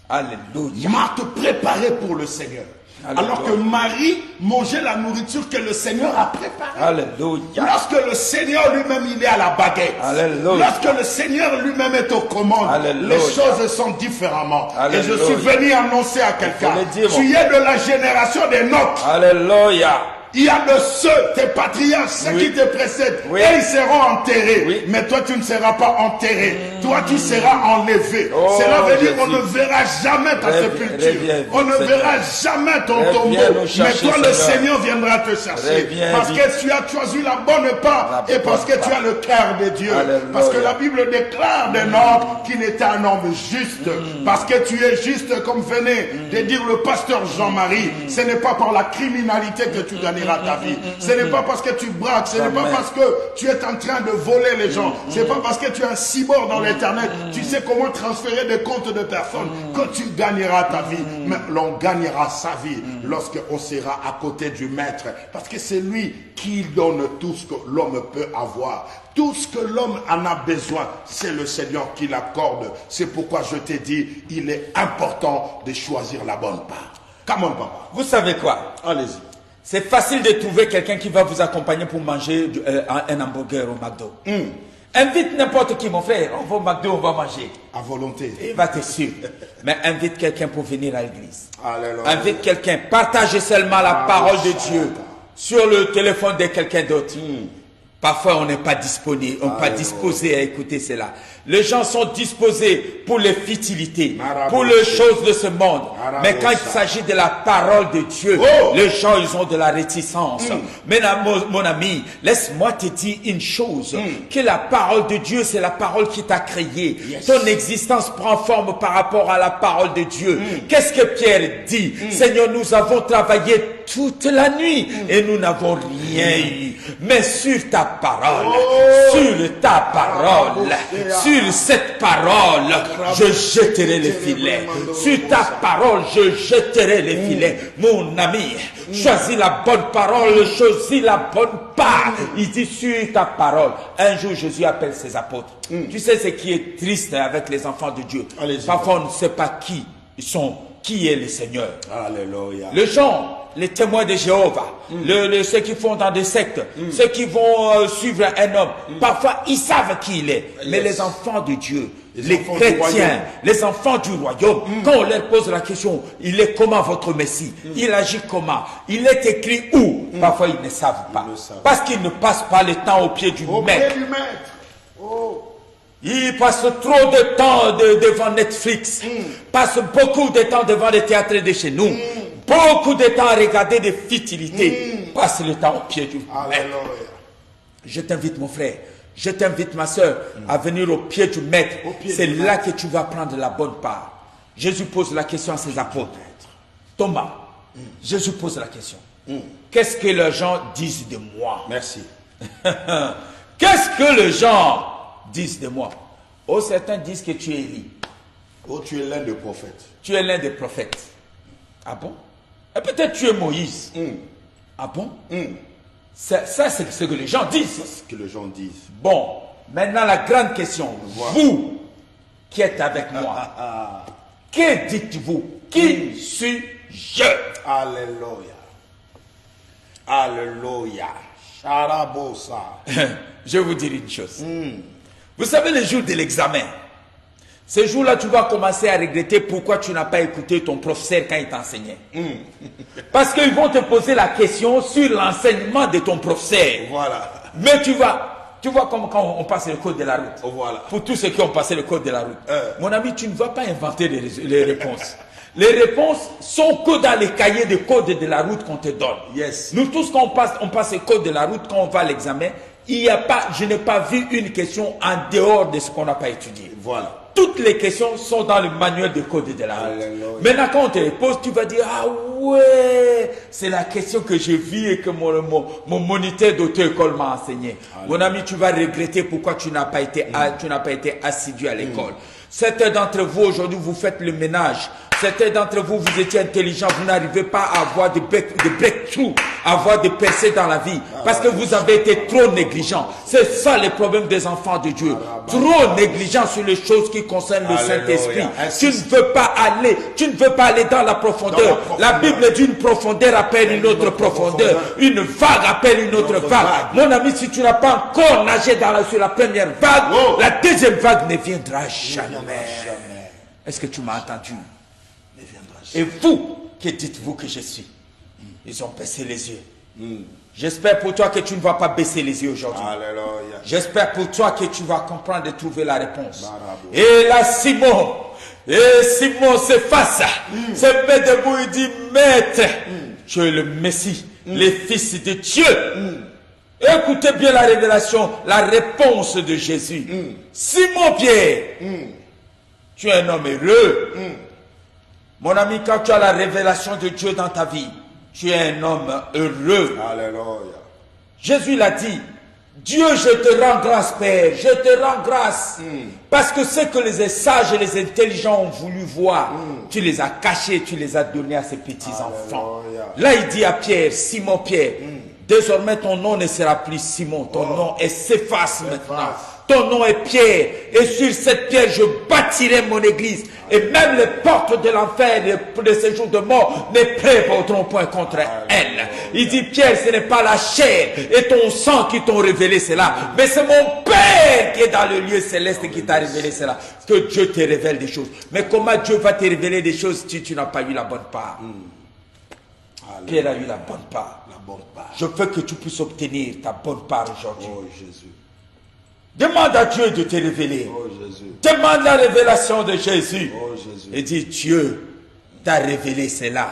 Alléluia. Marthe préparait pour le Seigneur. Alléluia. Alors que Marie mangeait la nourriture que le Seigneur a préparée. Alléluia. Lorsque le Seigneur lui-même il est à la baguette. Alléluia. Lorsque le Seigneur lui-même est aux commandes. Alléluia. Les choses sont différemment. Alléluia. Et je suis venu annoncer à quelqu'un. Dire, tu es de la génération des nôtres. Alléluia. Il y a de ceux, tes patriarches, ceux qui te précèdent, et ils seront enterrés. Mais toi, tu ne seras pas enterré. Toi, tu seras enlevé. Cela veut dire qu'on ne verra jamais ta sépulture. On ne verra jamais ton tombeau. Mais toi, le Seigneur viendra te chercher. Parce que tu as choisi la bonne part et parce que tu as le cœur de Dieu. Parce que la Bible déclare d'un homme qu'il était un homme juste. Parce que tu es juste, comme venait de dire le pasteur Jean-Marie. Ce n'est pas par la criminalité que tu gagneras ta vie. Ce n'est pas parce que tu braques, ce n'est pas parce que tu es en train de voler les gens, ce n'est pas parce que tu es un cyborg dans l'internet, tu sais comment transférer des comptes de personnes que tu gagneras ta vie. Mais l'on gagnera sa vie lorsqu'on sera à côté du maître, parce que c'est lui qui donne tout ce que l'homme peut avoir. Tout ce que l'homme en a besoin, c'est le Seigneur qui l'accorde. C'est pourquoi je t'ai dit, il est important de choisir la bonne part. Come on, papa. Vous savez quoi? Allez-y. C'est facile de trouver quelqu'un qui va vous accompagner pour manger un hamburger au McDo. Invite n'importe qui, mon frère. On va au McDo, on va manger. À volonté. Il va te suivre. Mais invite quelqu'un pour venir à l'église. Alléluia. Invite quelqu'un. Partagez seulement la parole de Dieu sur le téléphone de quelqu'un d'autre. Parfois, on n'est pas disponible, on n'est pas disposé à écouter cela. Les gens sont disposés pour les futilités, pour les choses de ce monde. Mais quand il s'agit de la parole de Dieu, les gens, ils ont de la réticence. Mais mon ami, laisse-moi te dire une chose, que la parole de Dieu, c'est la parole qui t'a créé. Ton existence prend forme par rapport à la parole de Dieu. Qu'est-ce que Pierre dit? Seigneur, nous avons travaillé toute la nuit et nous n'avons rien eu. Mais sur ta parole, sur cette parole, je jeterai les filets. Sur ta parole, je jeterai les filets. Mon ami, choisis la bonne parole, choisis la bonne part. Il dit sur ta parole. Un jour, Jésus appelle ses apôtres. Tu sais ce qui est triste avec les enfants de Dieu. Parfois, on ne sait pas qui ils sont, qui est le Seigneur. Alléluia. Les gens, les témoins de Jéhovah, ceux qui font dans des sectes, ceux qui vont suivre un homme, parfois ils savent qui il est. Mais les enfants de Dieu, les chrétiens, les enfants du royaume, quand on leur pose la question, il est comment votre Messie? Il agit comment? Il est écrit où? Parfois ils ne savent pas. Parce qu'ils ne passent pas le temps au pied du maître. Ils passent trop de temps devant Netflix, passent beaucoup de temps devant les théâtres de chez nous, beaucoup de temps à regarder des futilités, passent le temps au pied du maître. Je t'invite mon frère, je t'invite ma soeur à venir au pied du maître. C'est là que tu vas prendre la bonne part. Jésus pose la question à ses apôtres. Thomas, Jésus pose la question. Qu'est-ce que les gens disent de moi? Merci. Qu'est-ce que les gens disent de moi? Oh, certains disent que tu es Élie. Oh, tu es l'un des prophètes. Tu es l'un des prophètes. Ah bon? Et peut-être tu es Moïse. Ah bon? Ça, c'est ce que les gens disent. C'est ce que les gens disent. Bon, maintenant la grande question. Vous qui êtes avec moi, que dites-vous? Qui suis-je? Alléluia. Alléluia. Charabosa. Je vais vous dire une chose. Vous savez, le jour de l'examen, ce jour-là, tu vas commencer à regretter pourquoi tu n'as pas écouté ton professeur quand il t'enseignait. Parce qu'ils vont te poser la question sur l'enseignement de ton professeur. Voilà. Mais tu vois comme quand on passe le code de la route. Voilà. Pour tous ceux qui ont passé le code de la route. Mon ami, tu ne vas pas inventer les réponses. Les réponses sont que dans les cahiers de code de la route qu'on te donne. Yes. Nous tous, quand on passe le code de la route, quand on va à l'examen, je n'ai pas vu une question en dehors de ce qu'on n'a pas étudié. Voilà. Toutes les questions sont dans le manuel de code de la route. Alléluia. Maintenant, quand on te les pose, tu vas dire, ah ouais, c'est la question que j'ai vue et que mon moniteur d'auto-école m'a enseigné. Mon ami, tu vas regretter pourquoi tu n'as pas été assidu à l'école. Certains d'entre vous, aujourd'hui, vous faites le ménage. Certains d'entre vous, vous étiez intelligents, vous n'arrivez pas à avoir de breakthrough, à avoir des percées dans la vie, parce que vous avez été trop négligents. C'est ça le problème des enfants de Dieu. Trop négligents sur les choses qui concernent le Saint-Esprit. Tu ne veux pas aller dans la profondeur. La Bible dit une profondeur appelle une autre profondeur. Une vague appelle une autre vague. Mon ami, si tu n'as pas encore nagé sur la première vague, la deuxième vague ne viendra jamais. Est-ce que tu m'as entendu? Et vous, que dites-vous que je suis? Ils ont baissé les yeux. J'espère pour toi que tu ne vas pas baisser les yeux aujourd'hui. Alléluia. J'espère pour toi que tu vas comprendre et trouver la réponse. Et là, Simon s'efface. Se met debout et dit, Maître, tu es le Messie, le Fils de Dieu. Écoutez bien la révélation, la réponse de Jésus. Simon Pierre, tu es un homme heureux. Mon ami, quand tu as la révélation de Dieu dans ta vie, tu es un homme heureux. Alléluia. Jésus l'a dit, Dieu, je te rends grâce, Père, je te rends grâce. Parce que ce que les sages et les intelligents ont voulu voir, tu les as cachés, tu les as donnés à ces petits-enfants. Là, il dit à Pierre, Simon Pierre, désormais ton nom ne sera plus Simon, ton nom est Céphas maintenant. Ton nom est Pierre, et sur cette pierre je bâtirai mon église, et même les portes de l'enfer de ces jours de mort ne prévaudront point contre elle. Il dit, Pierre, ce n'est pas la chair et ton sang qui t'ont révélé cela, mais c'est mon Père qui est dans le lieu céleste qui t'a révélé cela. Que Dieu te révèle des choses. Mais comment Dieu va te révéler des choses si tu n'as pas eu la bonne part? Pierre a eu la bonne part. Je veux que tu puisses obtenir ta bonne part aujourd'hui. Oh Jésus. Demande à Dieu de te révéler. Oh Jésus. Demande la révélation de Jésus. Oh Jésus. Et dis, Dieu t'a révélé cela.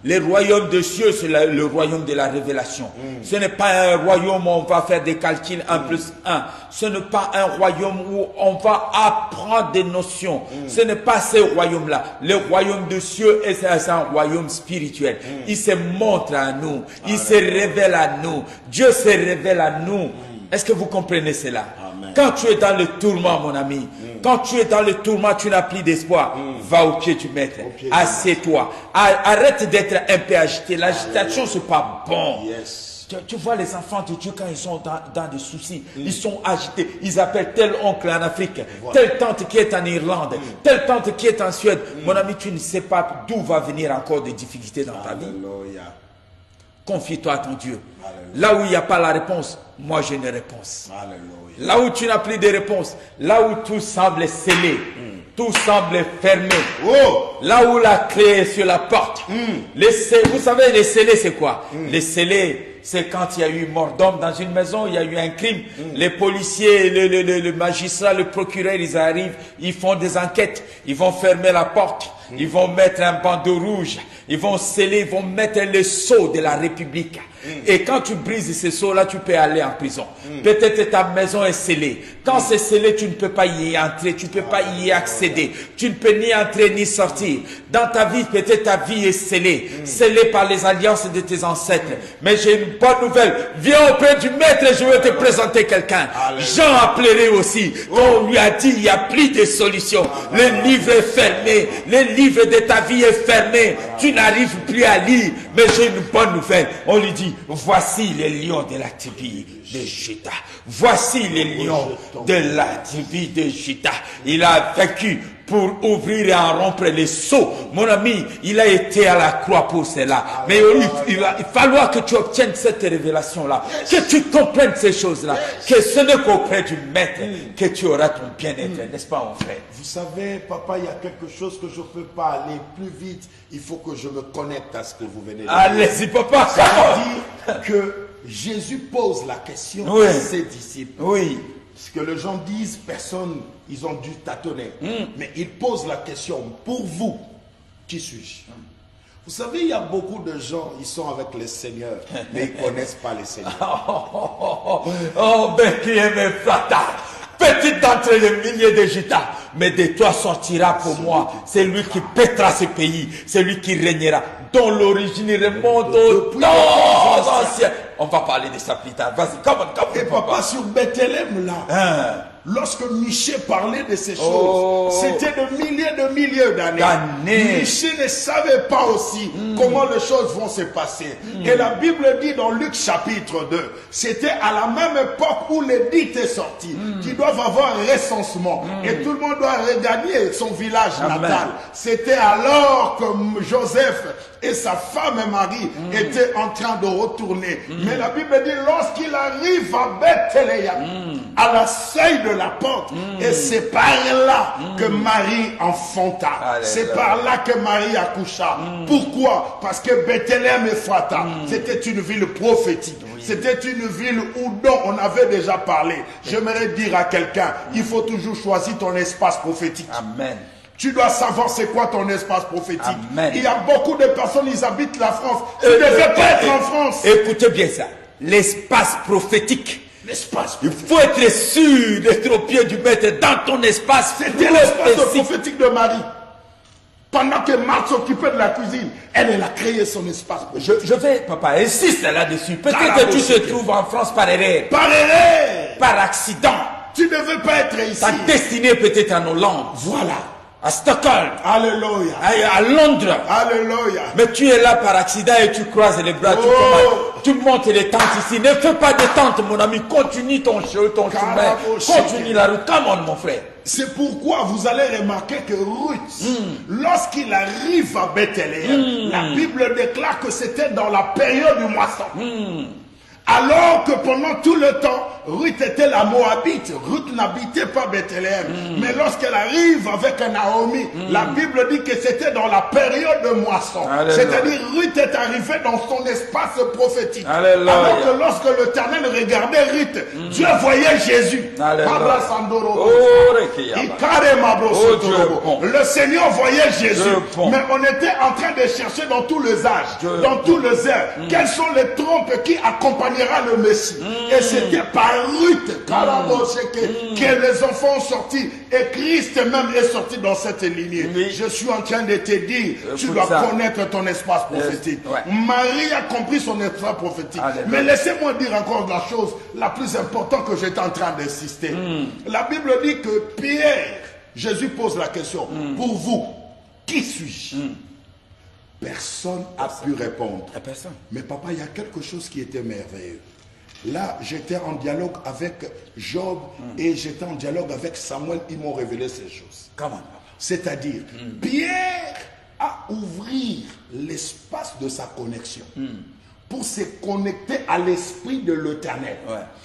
Le royaume de Dieu, c'est le royaume de la révélation. Ce n'est pas un royaume où on va faire des calculs 1 plus 1. Ce n'est pas un royaume où on va apprendre des notions. Ce n'est pas ce royaume-là. Le royaume de Dieu, c'est un royaume spirituel. Il se montre à nous. Il se révèle à nous. Dieu se révèle à nous. Est-ce que vous comprenez cela? Amen. Quand tu es dans le tourment, mon ami, quand tu es dans le tourment, tu n'as plus d'espoir. Va au pied du maître. Assieds-toi. Arrête d'être un peu agité. L'agitation, c'est pas bon. Yes. Tu vois les enfants de Dieu quand ils sont dans des soucis, ils sont agités. Ils appellent tel oncle en Afrique, telle tante qui est en Irlande, telle tante qui est en Suède. Mon ami, tu ne sais pas d'où va venir encore des difficultés dans ta vie. Alléluia. Confie-toi à ton Dieu. Alléluia. Là où il n'y a pas la réponse, moi j'ai une réponse. Alléluia. Là où tu n'as plus de réponse, là où tout semble scellé, tout semble fermé, Oh. là où la clé est sur la porte. Vous savez, les scellés, c'est quoi? Les scellés, c'est quand il y a eu mort d'homme dans une maison, il y a eu un crime. Les policiers, le magistrat, le procureur, ils arrivent, ils font des enquêtes, ils vont fermer la porte, ils vont mettre un bandeau rouge, ils vont sceller, ils vont mettre le sceau de la République. Et quand tu brises ce sceau-là, tu peux aller en prison. Peut-être ta maison est scellée. Quand c'est scellé, tu ne peux pas y entrer, tu ne peux pas y accéder. Tu ne peux ni entrer ni sortir. Dans ta vie, peut-être ta vie est scellée. Scellée par les alliances de tes ancêtres. Mais j'ai une bonne nouvelle. Viens auprès du maître et je vais te présenter quelqu'un. Jean a pleuré aussi. On lui a dit, il n'y a plus de solution. Le livre est fermé. Le livre de ta vie est fermé. Tu n'arrives plus à lire. Mais j'ai une bonne nouvelle. On lui dit, voici les lions de la tribu de Juda. Voici les lions de la tribu de Juda. Il a vécu pour ouvrir et en rompre les sceaux. Mon ami, il a été à la croix pour cela. Mais il va falloir que tu obtiennes cette révélation-là. Que tu comprennes ces choses-là. Que ce n'est qu'auprès du Maître que tu auras ton bien-être. N'est-ce pas, mon frère? Vous savez, papa, il y a quelque chose que je ne peux pas aller plus vite. Il faut que je me connecte à ce que vous venez de dire. Allez-y, papa. Ça veut dire que Jésus pose la question à ses disciples. Oui. Ce que les gens disent, personne, ils ont dû tâtonner. Mais il pose la question, pour vous, qui suis-je? Vous savez, il y a beaucoup de gens, ils sont avec le Seigneur, mais ils ne connaissent pas le Seigneur. Oh, Bethléem Frata, petite d'entre les milliers de Juda, mais de toi sortira pour moi. C'est lui qui pètera ce pays, c'est lui qui régnera, dont l'origine remonte au temps ancien. On va parler de ça plus tard. Vas-y, come on. Et papa, sur Bethléem, là, lorsque Michée parlait de ces choses, c'était de milliers d'années. Michée ne savait pas aussi comment les choses vont se passer. Et la Bible dit dans Luc chapitre 2, c'était à la même époque où l'édit est sorti, qu'ils doivent avoir un recensement. Et tout le monde doit regagner son village natal. C'était alors que Joseph et sa femme Marie étaient en train de retourner. Mais la Bible dit, lorsqu'il arrive à Bethléem, à la seuil de la porte, et c'est par là que Marie enfanta. C'est par là que Marie accoucha. Pourquoi? Parce que Bethléem Ephrata, c'était une ville prophétique. C'était une ville dont on avait déjà parlé. J'aimerais dire à quelqu'un, il faut toujours choisir ton espace prophétique. Amen. Tu dois savoir c'est quoi ton espace prophétique. Amen. Il y a beaucoup de personnes, ils habitent la France. Tu ne devais pas être en France. Écoutez bien ça. L'espace prophétique. L'espace Il faut être sûr d'être au pied du Maître dans ton espace. C'était l'espace prophétique de Marie. Pendant que Marthe s'occupait de la cuisine, elle a créé son espace. Je vais, papa, insiste là-dessus. Peut-être que tu te trouves en France par erreur. Par erreur. Par accident. Tu ne devais pas être ici. Ta destinée peut-être en Hollande. Voilà. À Stockholm. Alléluia. À Londres. Alléluia. Mais tu es là par accident et tu croises les bras. Tu montes les tentes ici. Ne fais pas de tentes, mon ami. Continue ton chemin. Continue la route. Come on, mon frère. C'est pourquoi vous allez remarquer que Ruth, lorsqu'il arrive à Bethléem, la Bible déclare que c'était dans la période du moisson. Alors que pendant tout le temps, Ruth était la Moabite. Ruth n'habitait pas Bethléem. Mais lorsqu'elle arrive avec Naomi, la Bible dit que c'était dans la période de moisson. C'est-à-dire Ruth est arrivée dans son espace prophétique. Alléluia. Alors que lorsque l'Éternel regardait Ruth, Dieu voyait Jésus. Le Seigneur voyait Jésus. Mais on était en train de chercher dans tous les âges, dans tous les heures, quelles sont les trompes qui accompagnent le Messie. Et c'était par Ruth que les enfants sont sortis. Et Christ même est sorti dans cette lignée. Je suis en train de te dire, tu dois connaître ton espace prophétique. Marie a compris son espace prophétique. Mais laissez-moi dire encore la chose la plus importante que j'étais en train d'insister. La Bible dit que Pierre, Jésus pose la question, pour vous, qui suis-je? Personne n'a pu répondre. Personne. Mais papa, il y a quelque chose qui était merveilleux. Là, j'étais en dialogue avec Job et j'étais en dialogue avec Samuel. Ils m'ont révélé ces choses. Comment? C'est-à-dire, Pierre a ouvert l'espace de sa connexion pour se connecter à l'esprit de l'Éternel.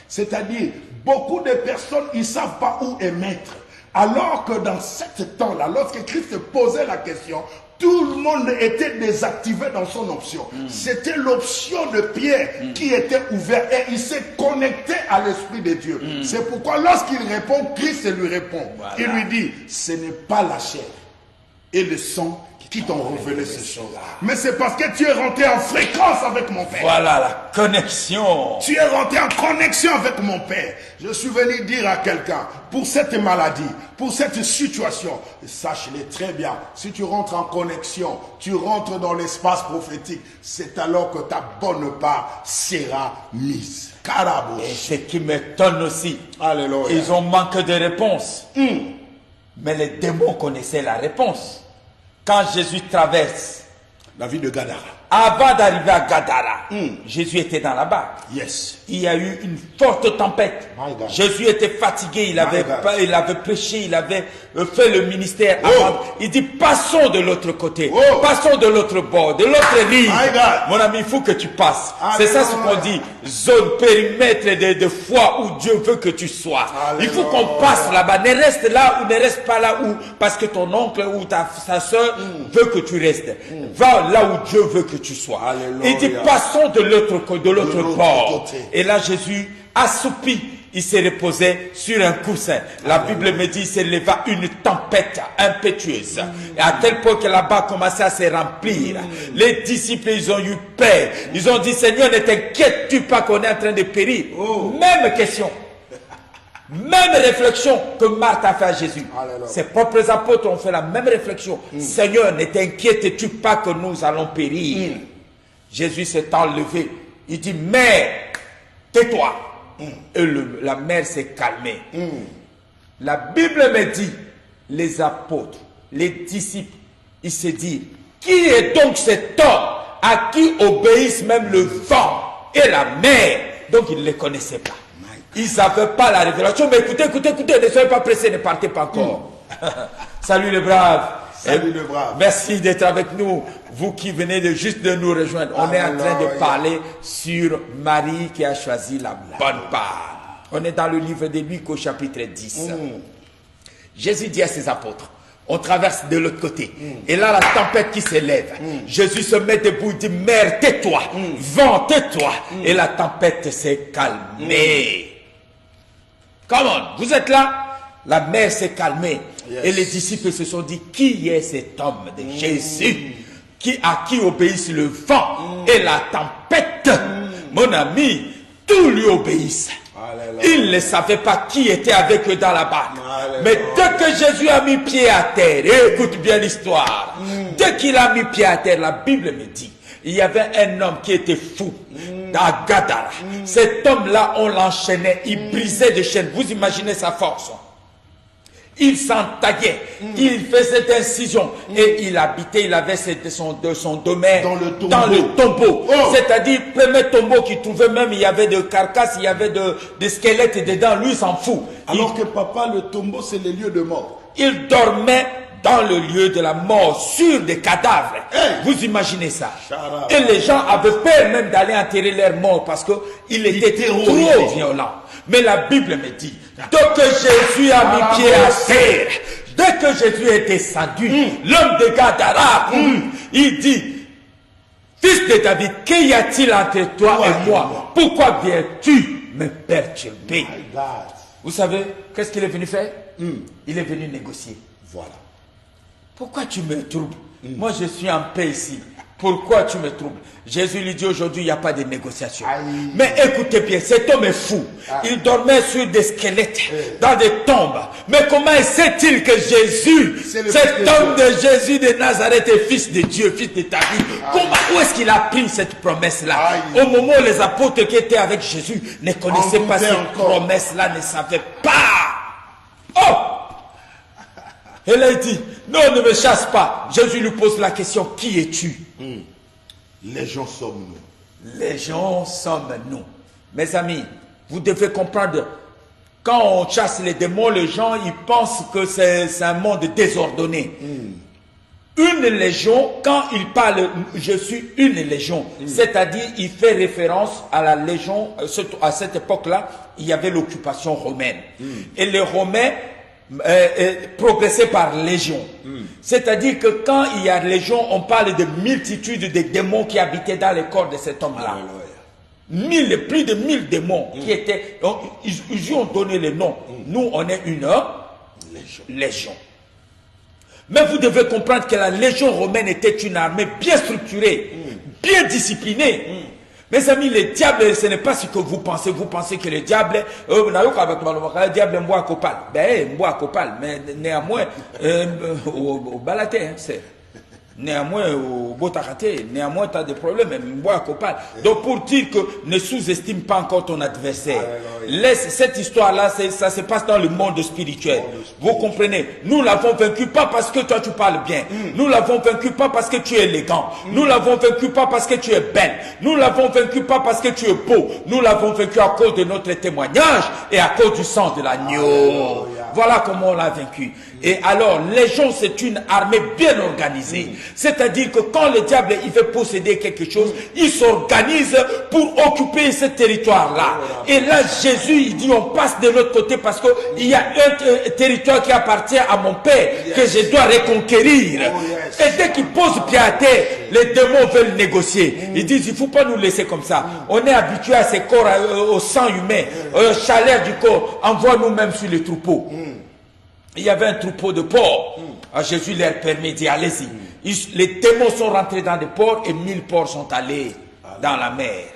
C'est-à-dire, beaucoup de personnes, ils ne savent pas où est maître. Alors que dans ce temps-là, lorsque Christ posait la question, tout le monde était désactivé dans son option. C'était l'option de Pierre qui était ouverte et il s'est connecté à l'Esprit de Dieu. C'est pourquoi lorsqu'il répond, Christ lui répond. Voilà. Il lui dit, ce n'est pas la chair et le sang qui t'ont révélé ces choses. Mais c'est parce que tu es rentré en fréquence avec mon Père. Voilà la connexion. Tu es rentré en connexion avec mon Père. Je suis venu dire à quelqu'un, pour cette maladie, pour cette situation, sache-le très bien, si tu rentres en connexion, tu rentres dans l'espace prophétique, c'est alors que ta bonne part sera mise. Carabouche. Et ce qui m'étonne aussi, Alléluia. Ils ont manqué de réponse. Mais les démons connaissaient la réponse. quand Jésus traverse la ville de Gadara. Avant d'arriver à Gadara, Jésus était dans la barque. Yes. Il y a eu une forte tempête. Jésus était fatigué, il avait prêché, il avait fait le ministère avant. Il dit, passons de l'autre côté, passons de l'autre bord, de l'autre rive. Mon ami, il faut que tu passes. C'est ça ce qu'on dit, zone, périmètre de foi où Dieu veut que tu sois. Il faut qu'on passe là-bas. Ne reste là ou ne reste pas là où, parce que ton oncle ou ta soeur veut que tu restes. Va là où Dieu veut que tu sois. Alléluia. Il dit, passons de l'autre bord. Et là, Jésus, assoupi, il s'est reposé sur un coussin. La Bible me dit, il s'est levé une tempête impétueuse. Et à tel point que là-bas commençait à se remplir. Les disciples, ils ont eu peur. Ils ont dit, Seigneur, ne t'inquiète-tu pas qu'on est en train de périr? Même question. Même réflexion que Marthe a fait à Jésus. Alléluia. Ses propres apôtres ont fait la même réflexion. Seigneur, ne t'inquiètes-tu pas que nous allons périr? Jésus s'est enlevé. Il dit, mère, tais-toi. Et la mer s'est calmée. La Bible me dit, les apôtres, les disciples, ils se disent, qui est donc cet homme à qui obéissent même le vent et la mer? Donc ils ne les connaissaient pas. Ils n'avaient pas la révélation. Mais écoutez, ne soyez pas pressés, ne partez pas encore. Salut les braves. Salut les braves. Merci d'être avec nous. Vous qui venez juste de nous rejoindre. On est en train de parler sur Marie qui a choisi la bonne part. On est dans le livre de Luc au chapitre 10. Jésus dit à ses apôtres, on traverse de l'autre côté. Et là, la tempête qui s'élève. Jésus se met debout et dit, mère, tais-toi. Vent, tais-toi. Et la tempête s'est calmée. Come on, vous êtes là? La mer s'est calmée. Et les disciples se sont dit, qui est cet homme de Jésus à qui obéissent le vent et la tempête? Mon ami, tout lui obéissent. Ils ne savaient pas qui était avec eux dans la barque. Mais dès que Jésus a mis pied à terre, écoute bien l'histoire, dès qu'il a mis pied à terre, la Bible me dit, il y avait un homme qui était fou à Gadara. Cet homme-là, on l'enchaînait, il brisait des chaînes. Vous imaginez sa force? Il s'entaillait, il faisait des incisions et il habitait, il avait son domaine dans le tombeau. C'est-à-dire, premier tombeau qu'il trouvait, même il y avait de carcasses, il y avait de squelettes dedans, lui il s'en fout. Alors que papa, le tombeau c'est le lieu de mort. Il dormait dans le lieu de la mort, sur des cadavres. Vous imaginez ça? Et les gens avaient peur même d'aller enterrer leurs morts parce qu'il était trop violent. Mais la Bible me dit, dès que Jésus a mis pied à terre, dès que Jésus est descendu, l'homme de Gadara, il dit, fils de David, qu'y a-t-il entre toi et moi? Pourquoi viens-tu me perturber? Vous savez, qu'est-ce qu'il est venu faire? Il est venu négocier. Voilà. Pourquoi tu me troubles? Moi, je suis en paix ici. Pourquoi tu me troubles? Jésus lui dit aujourd'hui, il n'y a pas de négociation. Mais écoutez bien, cet homme est fou. Il dormait sur des squelettes, dans des tombes. Mais comment sait-il que Jésus, cet homme de Jésus de Nazareth est fils de Dieu, fils de David? Où est-ce qu'il a pris cette promesse-là? Au moment où les apôtres qui étaient avec Jésus ne connaissaient pas cette promesse-là, ne savaient pas. Oh! Et là il dit, non, ne me chasse pas. Jésus lui pose la question, qui es-tu? Les gens sommes nous. Les gens sommes nous. Mes amis, vous devez comprendre, quand on chasse les démons, les gens, ils pensent que c'est un monde désordonné. Une légion, quand il parle, je suis une légion, c'est-à-dire, il fait référence à la légion, à cette époque-là, il y avait l'occupation romaine. Et les Romains, progresser par légion. C'est-à-dire que quand il y a légion, on parle de multitudes de démons qui habitaient dans le corps de cet homme-là. Plus de 1000 démons qui étaient... Donc, ils lui ont donné le nom. Nous, on est une légion. Mais vous devez comprendre que la légion romaine était une armée bien structurée, bien disciplinée. Mes amis, le diable, ce n'est pas ce que vous pensez. Vous pensez que le diable, le diable mboit copal. Ben, mboit copal, mais néanmoins, au balaté, c'est. Néanmoins, au Botakate, néanmoins, tu as des problèmes, même moi, Copal. Donc, pour dire que ne sous-estime pas encore ton adversaire. Laisse cette histoire-là, ça se passe dans le monde spirituel. Vous comprenez? Nous l'avons vaincu pas parce que toi tu parles bien. Nous l'avons vaincu pas parce que tu es élégant. Nous l'avons vaincu pas parce que tu es belle. Nous l'avons vaincu pas parce que tu es beau. Nous l'avons vaincu à cause de notre témoignage et à cause du sang de l'agneau. Voilà comment on l'a vaincu. Et alors, les gens, c'est une armée bien organisée. C'est-à-dire que quand le diable il veut posséder quelque chose, il s'organise pour occuper ce territoire-là. Et là, Jésus, il dit, on passe de l'autre côté parce qu'il y a un territoire qui appartient à mon Père que je dois reconquérir. Et dès qu'il pose pied à terre, les démons veulent négocier. Ils disent, il ne faut pas nous laisser comme ça. On est habitué à ces corps, au sang humain, au chaleur du corps. Envoie nous-mêmes sur les troupeaux. Il y avait un troupeau de porcs. Jésus leur permet d'y aller. Les démons sont rentrés dans des ports et 1000 porcs sont allés dans la mer.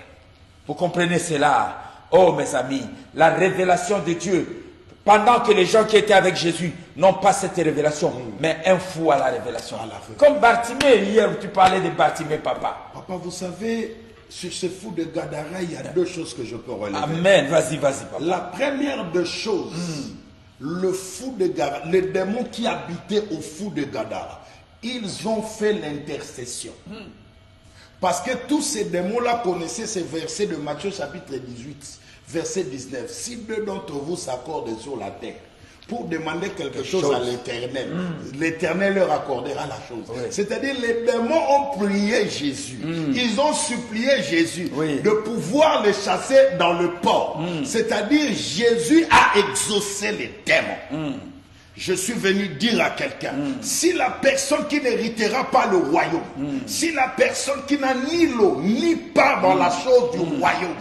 Vous comprenez cela? Oh mes amis, la révélation de Dieu, pendant que les gens qui étaient avec Jésus n'ont pas cette révélation, mais un fou à la révélation. Comme Bartimée, hier tu parlais de Bartimée, papa. Papa, vous savez, sur ce fou de Gadara, il y a deux choses que je peux relever. Amen, vas-y, papa. La première des choses, le fou de Gadara, les démons qui habitaient au fou de Gadara, ils ont fait l'intercession. Parce que tous ces démons-là connaissaient ces versets de Matthieu chapitre 18, verset 19. Si deux d'entre vous s'accordent sur la terre pour demander quelque chose à l'Éternel, l'Éternel leur accordera la chose. C'est-à-dire les démons ont prié Jésus. Ils ont supplié Jésus de pouvoir les chasser dans le port. C'est-à-dire Jésus a exaucé les démons. Je suis venu dire à quelqu'un, si la personne qui n'héritera pas le royaume, si la personne qui n'a ni l'eau, ni part dans la chose du royaume,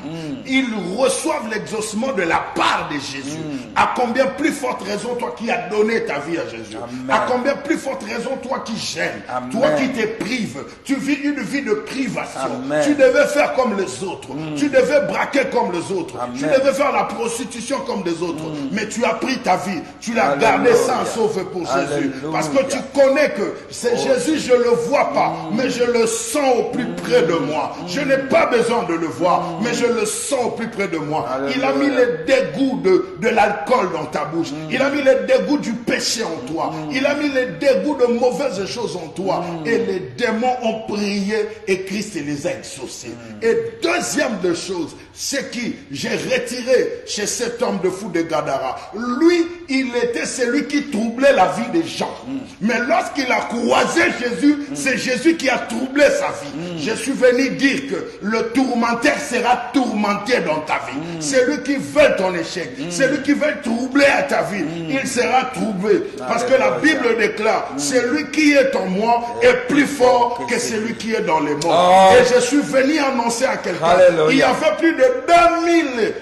ils reçoivent l'exaucement de la part de Jésus. À combien plus forte raison toi qui as donné ta vie à Jésus? À combien plus forte raison toi qui gênes, toi qui te prives, tu vis une vie de privation. Tu devais faire comme les autres, tu devais braquer comme les autres, tu devais faire la prostitution comme les autres, mais tu as pris ta vie, tu l'as gardée sans sauve pour Jésus. Parce que tu connais que c'est Jésus, je ne le vois pas, mais je le sens au plus près de moi. Je n'ai pas besoin de le voir, mais je le sens au plus près de moi. Il a mis les dégoûts de l'alcool dans ta bouche. Il a mis les dégoûts du péché en toi. Il a mis les dégoûts de mauvaises choses en toi. Et les démons ont prié et Christ les a exaucés. Et deuxième des choses, c'est qui j'ai retiré chez cet homme de fou de Gadara. Lui, il était celui qui troublait la vie des gens. Mais lorsqu'il a croisé Jésus, c'est Jésus qui a troublé sa vie. Je suis venu dire que le tourmenteur sera tourmenté dans ta vie. Celui qui veut ton échec, celui qui veut troubler à ta vie, il sera troublé. Parce que la Bible déclare, celui qui est en moi est plus fort que celui qui est dans les morts. Et je suis venu annoncer à quelqu'un, il y avait plus de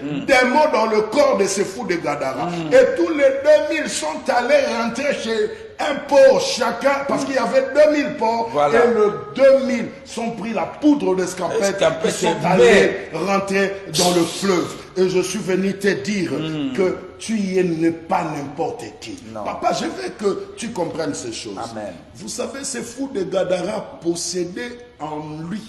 2000 démons dans le corps de ce fou de Gadara. Et tous les 2000 sont allés rentrer chez un porc chacun, parce qu'il y avait 2000 porcs, et le 2000 sont pris la poudre d'escampette et sont allés rentrer dans le fleuve. Et je suis venu te dire que tu n'es pas n'importe qui. Papa, je veux que tu comprennes ces choses. Amen. Vous savez, ce fou de Gadara possédait en lui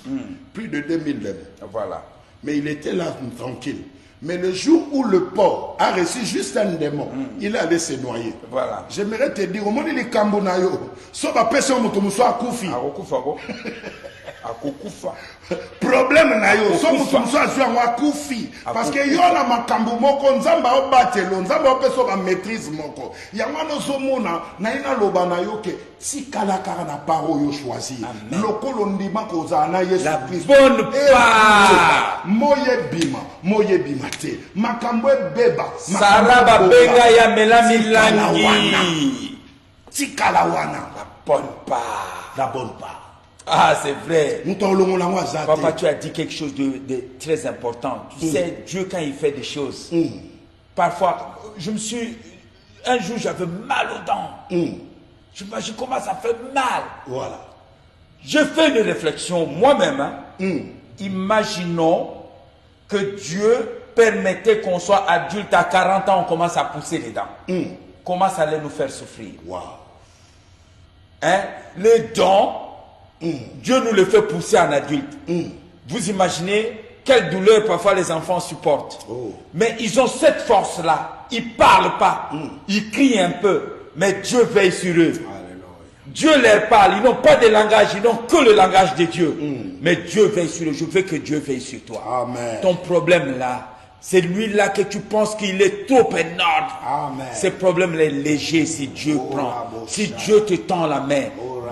plus de 2000 démons. Voilà. Mais il était là tranquille. Mais le jour où le porc a reçu juste un démon, il est allé se noyer. Voilà. J'aimerais te dire, au moment où il est Kambonayo, sauf à personne qui a Koufi. Problème na yo so mutu muso azwa wa kufi parce que yo na makambo moko nzamba obatelo nzamba opeso ba maîtrise moko ya ngano zo mona na ina loba na yo ke tikala kara na paro yo choisir lokolo ndima ko za na Yesu Christ bonne part moye bima te makambo beba saraba benga ya melamilangi tikala wana la bonne part. Ah, c'est vrai. Papa, tu as dit quelque chose de très important. Tu sais, Dieu, quand il fait des choses, parfois, un jour, j'avais mal aux dents. Je commence à faire mal. Voilà. Je fais une réflexion moi-même. Imaginons que Dieu permettait qu'on soit adulte à 40 ans, on commence à pousser les dents. Comment ça allait nous faire souffrir? Wow. Hein? Les dents Dieu nous le fait pousser en adulte. Vous imaginez quelle douleur parfois les enfants supportent. Mais ils ont cette force-là. Ils ne parlent pas. Ils crient un peu. Mais Dieu veille sur eux. Dieu leur parle. Ils n'ont pas de langage. Ils n'ont que le langage de Dieu. Mais Dieu veille sur eux. Je veux que Dieu veille sur toi. Amen. Ton problème là, c'est lui-là que tu penses qu'il est trop énorme. Amen. Ce problème est léger si Dieu prend. Si Dieu te tend la main,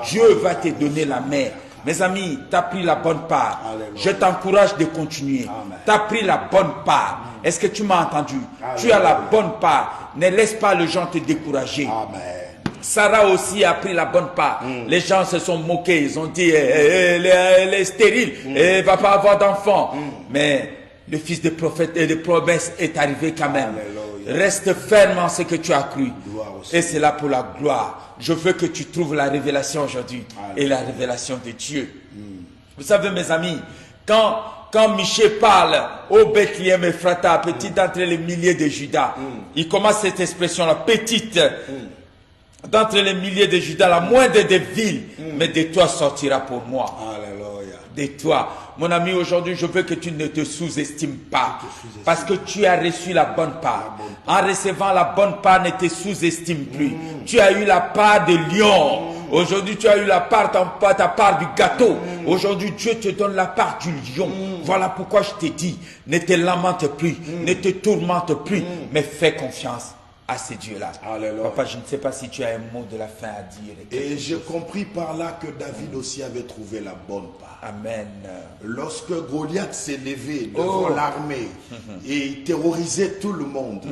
Dieu va te donner la main. Mes amis, tu as pris la bonne part. Alléluia. Je t'encourage de continuer. Tu as pris la bonne part. Est-ce que tu m'as entendu? Tu as la bonne part. Ne laisse pas les gens te décourager. Amen. Sarah aussi a pris la bonne part. Les gens se sont moqués. Ils ont dit, elle est stérile. Elle ne va pas avoir d'enfant. Mais le fils de prophète et de promesse est arrivé quand même. Alléluia. Reste ferme en ce que tu as cru. Gloire au Et c'est là pour la gloire. Je veux que tu trouves la révélation aujourd'hui. Et la révélation de Dieu. Vous savez, mes amis, quand Michée parle au Bethléem Ephrata, petite d'entre les milliers de Judas, il commence cette expression-là, petite d'entre les milliers de Judas, la moindre des villes, mais de toi sortira pour moi. Alléluia. De toi. Mon ami, aujourd'hui, je veux que tu ne te sous-estimes pas. Parce que tu as reçu la bonne part. En recevant la bonne part, ne te sous-estime plus. Tu as eu la part de lion. Aujourd'hui, tu as eu la part, ta part du gâteau. Aujourd'hui, Dieu te donne la part du lion. Voilà pourquoi je t'ai dit, ne te lamente plus, ne te tourmente plus, mais fais confiance à ces dieux-là. Alléluia. Papa, je ne sais pas si tu as un mot de la fin à dire. Et j'ai compris par là que David aussi avait trouvé la bonne part. Amen. Lorsque Goliath s'est levé devant l'armée et il terrorisait tout le monde,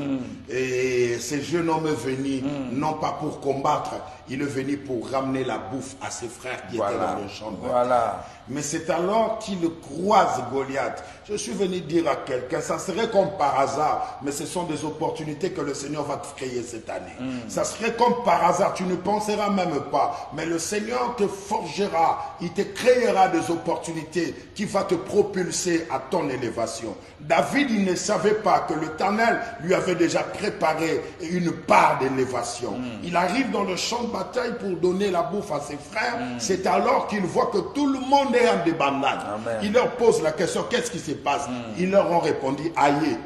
et ce jeune homme est venu non pas pour combattre, il est venu pour ramener la bouffe à ses frères qui étaient dans le champ de bataille. Voilà. Mais c'est alors qu'il croise Goliath. Je suis venu dire à quelqu'un, ça serait comme par hasard, mais ce sont des opportunités que le Seigneur va te créer cette année. Ça serait comme par hasard, tu ne penseras même pas, mais le Seigneur te forgera, il te créera des opportunités qui vont te propulser à ton élévation. David, il ne savait pas que l'Éternel lui avait déjà préparé une part d'élévation. Il arrive dans le champ de bataille pour donner la bouffe à ses frères. C'est alors qu'il voit que tout le monde est en débandade. Il leur pose la question, qu'est-ce qui se passe? Ils leur ont répondu, aïe.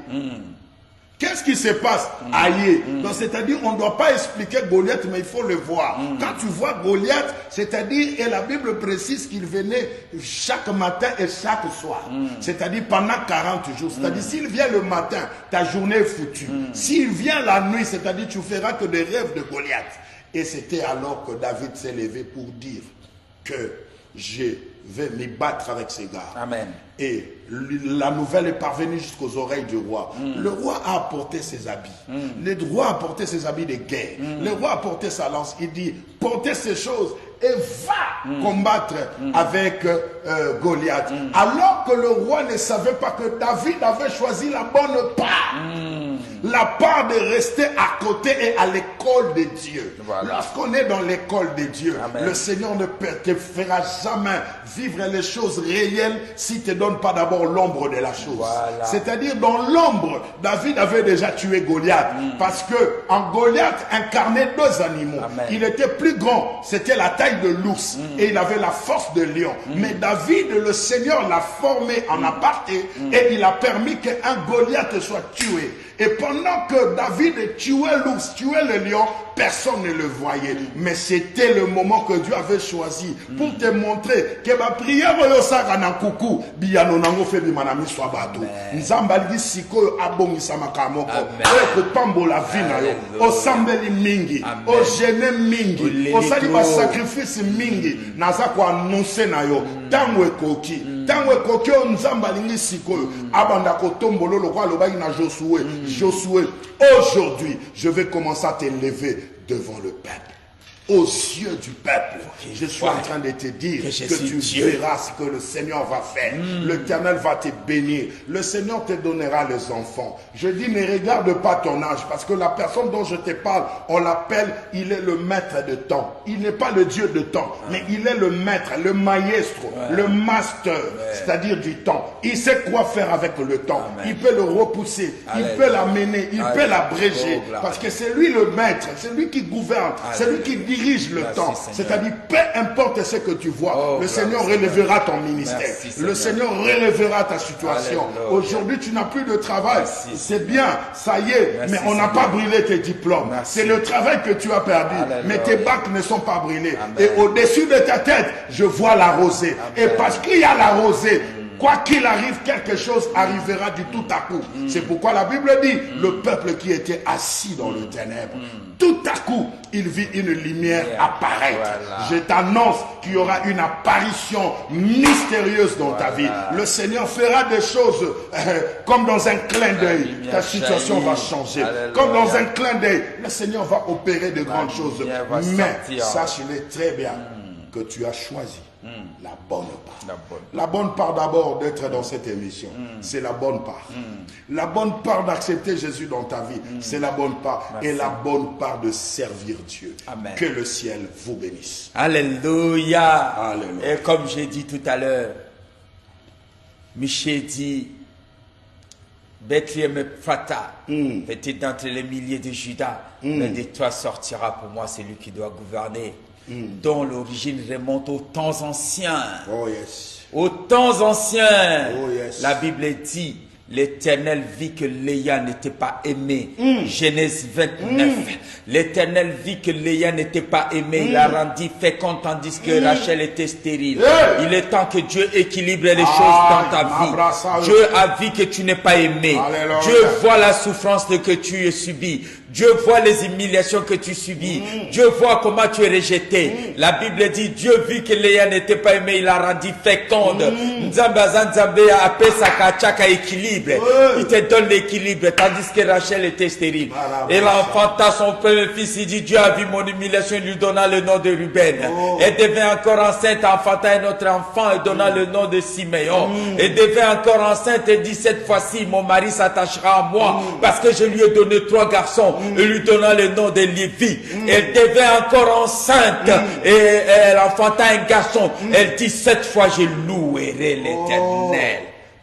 Qu'est-ce qui se passe? Aïe. Donc, c'est-à-dire, on ne doit pas expliquer Goliath, mais il faut le voir. Quand tu vois Goliath, c'est-à-dire, et la Bible précise qu'il venait chaque matin et chaque soir. C'est-à-dire, pendant 40 jours. C'est-à-dire, s'il vient le matin, ta journée est foutue. S'il vient la nuit, c'est-à-dire, tu feras que des rêves de Goliath. Et c'était alors que David s'est levé pour dire que je vais me battre avec ces gars. Amen. Et la nouvelle est parvenue jusqu'aux oreilles du roi. Le roi a apporté ses habits. Le roi a apporté ses habits de guerre. Le roi a apporté sa lance. Il dit, portez ces choses et va combattre avec Goliath. Alors que le roi ne savait pas que David avait choisi la bonne part. La part de rester à côté et à l'école de Dieu. Voilà. Lorsqu'on est dans l'école de Dieu, Amen. le Seigneur ne te fera jamais vivre les choses réelles s'il ne te donne pas d'abord l'ombre de la chose. Voilà. C'est-à-dire, dans l'ombre, David avait déjà tué Goliath. Parce que en Goliath incarnait deux animaux. Amen. Il était plus grand, c'était la taille de l'ours. Et il avait la force de lion. Mais David, le Seigneur l'a formé en aparté et il a permis qu'un Goliath soit tué. Et pendant que David tuait l'ours, tuait le lion, personne ne le voyait. Mais c'était le moment que Dieu avait choisi pour te montrer que ma prière oyosaka na kuku biyano nango febi manami swabatu. Nzambali siko abongisa makamoko. Eko pambola vina yo. Osambeli mingi, o gene mingi, osali ba sacrifice mingi, naza ko annoncer na yo. Tango ekoki, tango ekoki o nzambali siko abanda ko tombolo lokwa lobaki na Josué. Josué, aujourd'hui, je vais commencer à t'élever devant le peuple. Aux yeux du peuple, je suis en train de te dire que tu verras ce que le Seigneur va faire. L'Éternel va te bénir. Le Seigneur te donnera les enfants. Je dis, ne regarde pas ton âge, parce que la personne dont je te parle, on l'appelle, il est le maître de temps. Il n'est pas le Dieu de temps, mais il est le maître, le maestro, le master, c'est-à-dire du temps. Il sait quoi faire avec le temps. Il peut le repousser, il peut l'amener, il peut l'abréger, parce que c'est lui le maître, c'est lui qui gouverne, c'est lui qui dit dirige le Merci, temps. Seigneur. C'est-à-dire, peu importe ce que tu vois, Oh, le Seigneur Seigneur. relèvera ton ministère. Merci, Le Seigneur relèvera ta situation. Alléluia. Aujourd'hui, tu n'as plus de travail. Merci, C'est bien, ça y est, Merci, mais on n'a Seigneur. pas brûlé tes diplômes. Merci. C'est le travail que tu as perdu, Alléluia. mais tes bacs ne sont pas brûlés. Amen. Et au-dessus de ta tête, je vois la rosée. Et parce qu'il y a la rosée, quoi qu'il arrive, quelque chose arrivera du tout à coup. C'est pourquoi la Bible dit, le peuple qui était assis dans le ténèbre, tout à coup, il vit une lumière apparaître. Voilà. Je t'annonce qu'il y aura une apparition mystérieuse dans ta vie. Le Seigneur fera des choses comme dans un clin d'œil. lumière Ta situation jaillit. va changer. Alléluia. Comme dans un clin d'œil, le Seigneur va opérer de grandes choses. lumière va Mais sortir. sache-le très bien que tu as choisi la bonne part. La bonne. La bonne part d'abord d'être dans cette émission, c'est la bonne part. La bonne part d'accepter Jésus dans ta vie, c'est la bonne part. Merci. Et la bonne part de servir Dieu. Amen. Que le ciel vous bénisse. Alléluia. Alléluia. Et comme j'ai dit tout à l'heure, Michel dit, Bethléem Ephratah, petit d'entre les milliers de Judas, l'un de toi sortira pour moi celui qui doit gouverner, dont l'origine remonte aux temps anciens. Oh yes. Aux temps anciens, Oh, yes. la Bible dit, l'Éternel vit que Léa n'était pas aimée. Genèse 29. L'Éternel vit que Léa n'était pas aimée. Il la rendit féconde tandis que Rachel était stérile. Hey. Il est temps que Dieu équilibre les choses dans ta Mabrassa. vie. Dieu a vu que tu n'es pas aimé. Alléluia. Dieu voit la souffrance que tu as subie. Dieu voit les humiliations que tu subis. Dieu voit comment tu es rejeté. La Bible dit, Dieu vit que Léa n'était pas aimée, il la rendit féconde. Nzambe appelle sa kachaka équilibre. Il te donne l'équilibre, tandis que Rachel était stérile. Elle enfanta son premier fils, il dit, Dieu a vu mon humiliation, il lui donna le nom de Ruben. Elle devint encore enceinte, enfanta un autre enfant, et donna le nom de Siméon. Elle devint encore enceinte et dit, cette fois-ci, mon mari s'attachera à moi, parce que je lui ai donné 3 garçons. Et lui donna le nom de Lévi. Elle devint encore enceinte et elle enfanta un garçon. Elle dit, cette fois je louerai l'Éternel.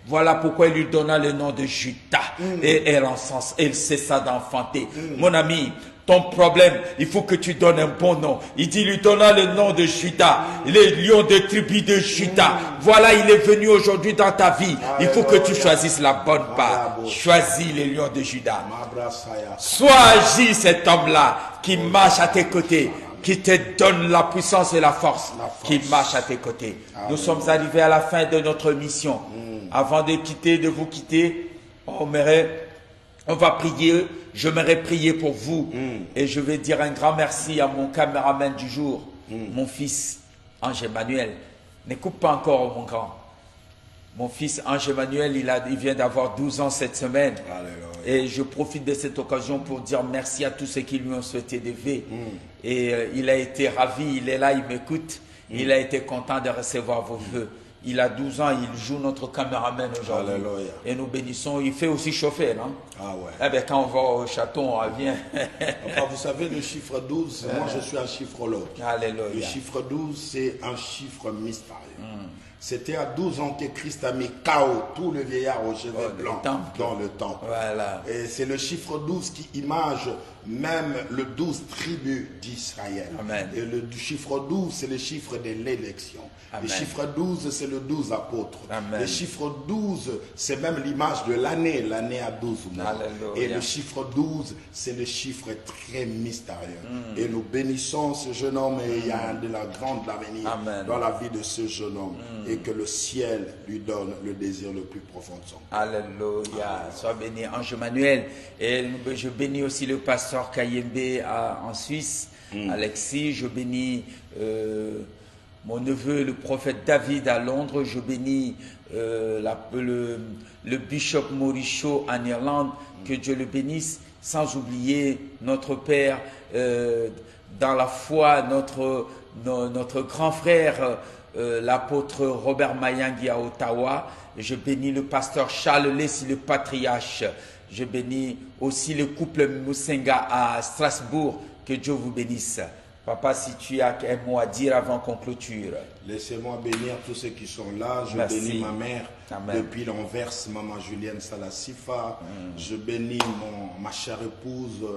Voilà pourquoi il lui donna le nom de Judas. Et elle cessa d'enfanter. Mon ami, ton problème, il faut que tu donnes un bon nom. Il dit, lui donna le nom de Judas, les lions de tribu de Judas. Voilà, il est venu aujourd'hui dans ta vie. Il faut que tu choisisses la bonne part. Choisis les lions de Judas. Mabrassaya. Sois agi cet homme-là qui marche à tes côtés, qui te donne la puissance et la force, qui marche à tes côtés. Nous sommes arrivés à la fin de notre mission. Avant de vous quitter, on va prier. Je m'aurais prié pour vous. Et je vais dire un grand merci à mon caméraman du jour, mon fils Ange Emmanuel. Ne coupe pas encore, mon grand. Mon fils Ange Emmanuel, il vient d'avoir 12 ans cette semaine. Alléluia. Et je profite de cette occasion pour dire merci à tous ceux qui lui ont souhaité des vœux. Et il a été ravi, il est là, il m'écoute. Il a été content de recevoir vos vœux. Il a 12 ans, il joue notre caméraman aujourd'hui. Alléluia. Et nous bénissons. Il fait aussi chauffer, non? Ah ouais. Eh bien, quand on va au château, on revient. Enfin, vous savez, le chiffre 12, moi je suis un chiffrologue. Le Alléluia. chiffre 12, c'est un chiffre mystérieux. C'était à 12 ans que Christ a mis KO tous les vieillards aux cheveux blancs dans le temple. Voilà. Et c'est le chiffre 12 qui image même le 12 tribus d'Israël. Amen. Et le chiffre 12, c'est le chiffre de l'élection. Amen. Le chiffre 12, c'est le 12 apôtres. Amen. Le chiffre 12, c'est même l'image de l'année. L'année a 12 mois. Alléluia. Et le chiffre 12, c'est le chiffre très mystérieux. Et nous bénissons ce jeune homme et il y a de la grande avenir Amen. dans la vie de ce jeune homme. Et que le ciel lui donne le désir le plus profond de son cœur. Alléluia. Sois béni, Ange Emmanuel. Et je bénis aussi le pasteur Kayembe en Suisse, Alexis. Je bénis mon neveu, le prophète David à Londres. Je bénis le bishop Mauricio en Irlande. Que Dieu le bénisse. Sans oublier notre Père dans la foi, notre grand frère, l'apôtre Robert Mayangui à Ottawa. Je bénis le pasteur Charles Leslie, le patriarche. Je bénis aussi le couple Musenga à Strasbourg. Que Dieu vous bénisse. Papa, si tu as un mot à dire avant qu'on clôture. Laissez-moi bénir tous ceux qui sont là. Je Merci. bénis ma mère Amen. depuis l'Anvers, maman Julienne Salassifa. Je bénis ma chère épouse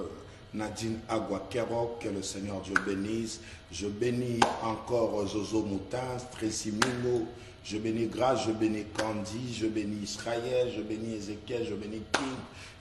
Nadine Aguakero, que le Seigneur Dieu bénisse. Je bénis encore Zozo Moutins, Tracy Mingo. Je bénis Grâce, je bénis Candy, je bénis Israël, je bénis Ézéchiel, je bénis King,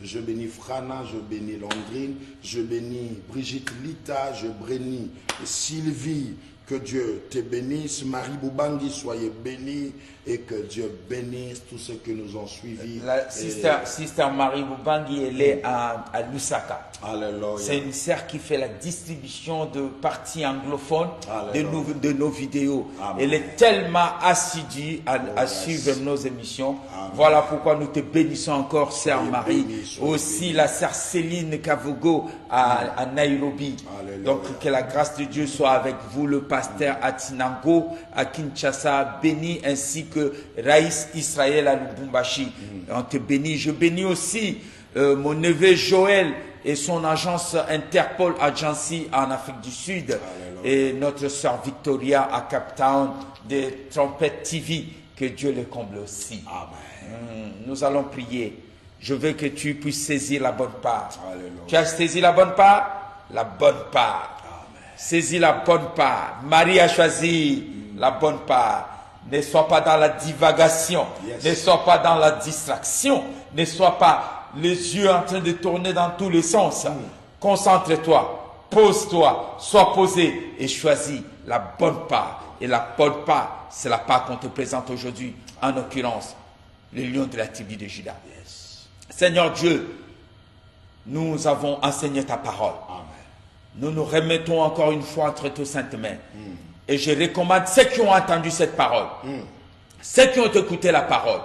je bénis Frana, je bénis Landrine, je bénis Brigitte Lita, je bénis Sylvie. Que Dieu te bénisse. Marie Boubangi, soyez bénie. Et que Dieu bénisse tous ceux qui nous ont suivis. La sister Marie Boubangi, elle est à Lusaka. Alléluia. C'est une sœur qui fait la distribution de parties anglophones de nos vidéos. Amen. Elle est tellement assidue à suivre nos émissions. Amen. Voilà pourquoi nous te bénissons encore, sœur Marie. Béni, aussi la sœur Céline Kavogo à Nairobi. Alléluia. Donc que la grâce de Dieu soit avec vous, le pasteur Atinango à Kinshasa, béni, ainsi que Raïs Israël à Lubumbashi. On te bénit. Je bénis aussi mon neveu Joël et son agence Interpol Agency en Afrique du Sud. Alléluia. Et notre sœur Victoria à Cape Town de Trompette TV. Que Dieu les comble aussi. Amen. Nous allons prier. Je veux que tu puisses saisir la bonne part. Alléluia. Tu as saisi la bonne part? La bonne part. Amen. Saisis la bonne part. Marie a choisi la bonne part. Ne sois pas dans la divagation. Yes. Ne sois pas dans la distraction. Ne sois pas les yeux en train de tourner dans tous les sens. Concentre-toi. Pose-toi. Sois posé et choisis la bonne part. Et la bonne part, c'est la part qu'on te présente aujourd'hui. En l'occurrence, le lion de la tribu de Juda. Yes. Seigneur Dieu, nous avons enseigné ta parole. Amen. Nous nous remettons encore une fois entre tes saintes mains. Et je recommande ceux qui ont entendu cette parole, ceux qui ont écouté la parole,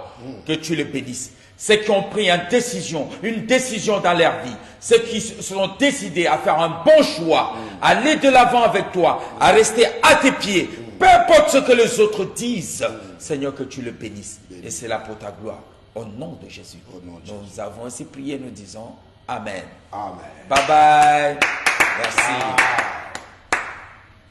que tu les bénisses. Ceux qui ont pris une décision dans leur vie, ceux qui se sont décidés à faire un bon choix, à aller de l'avant avec toi, à rester à tes pieds, peu importe ce que les autres disent, Seigneur, que tu le bénisses. Et c'est là pour ta gloire. Au nom de Jésus. Nous avons ainsi prié, nous disons Amen. Amen. Bye bye. Merci.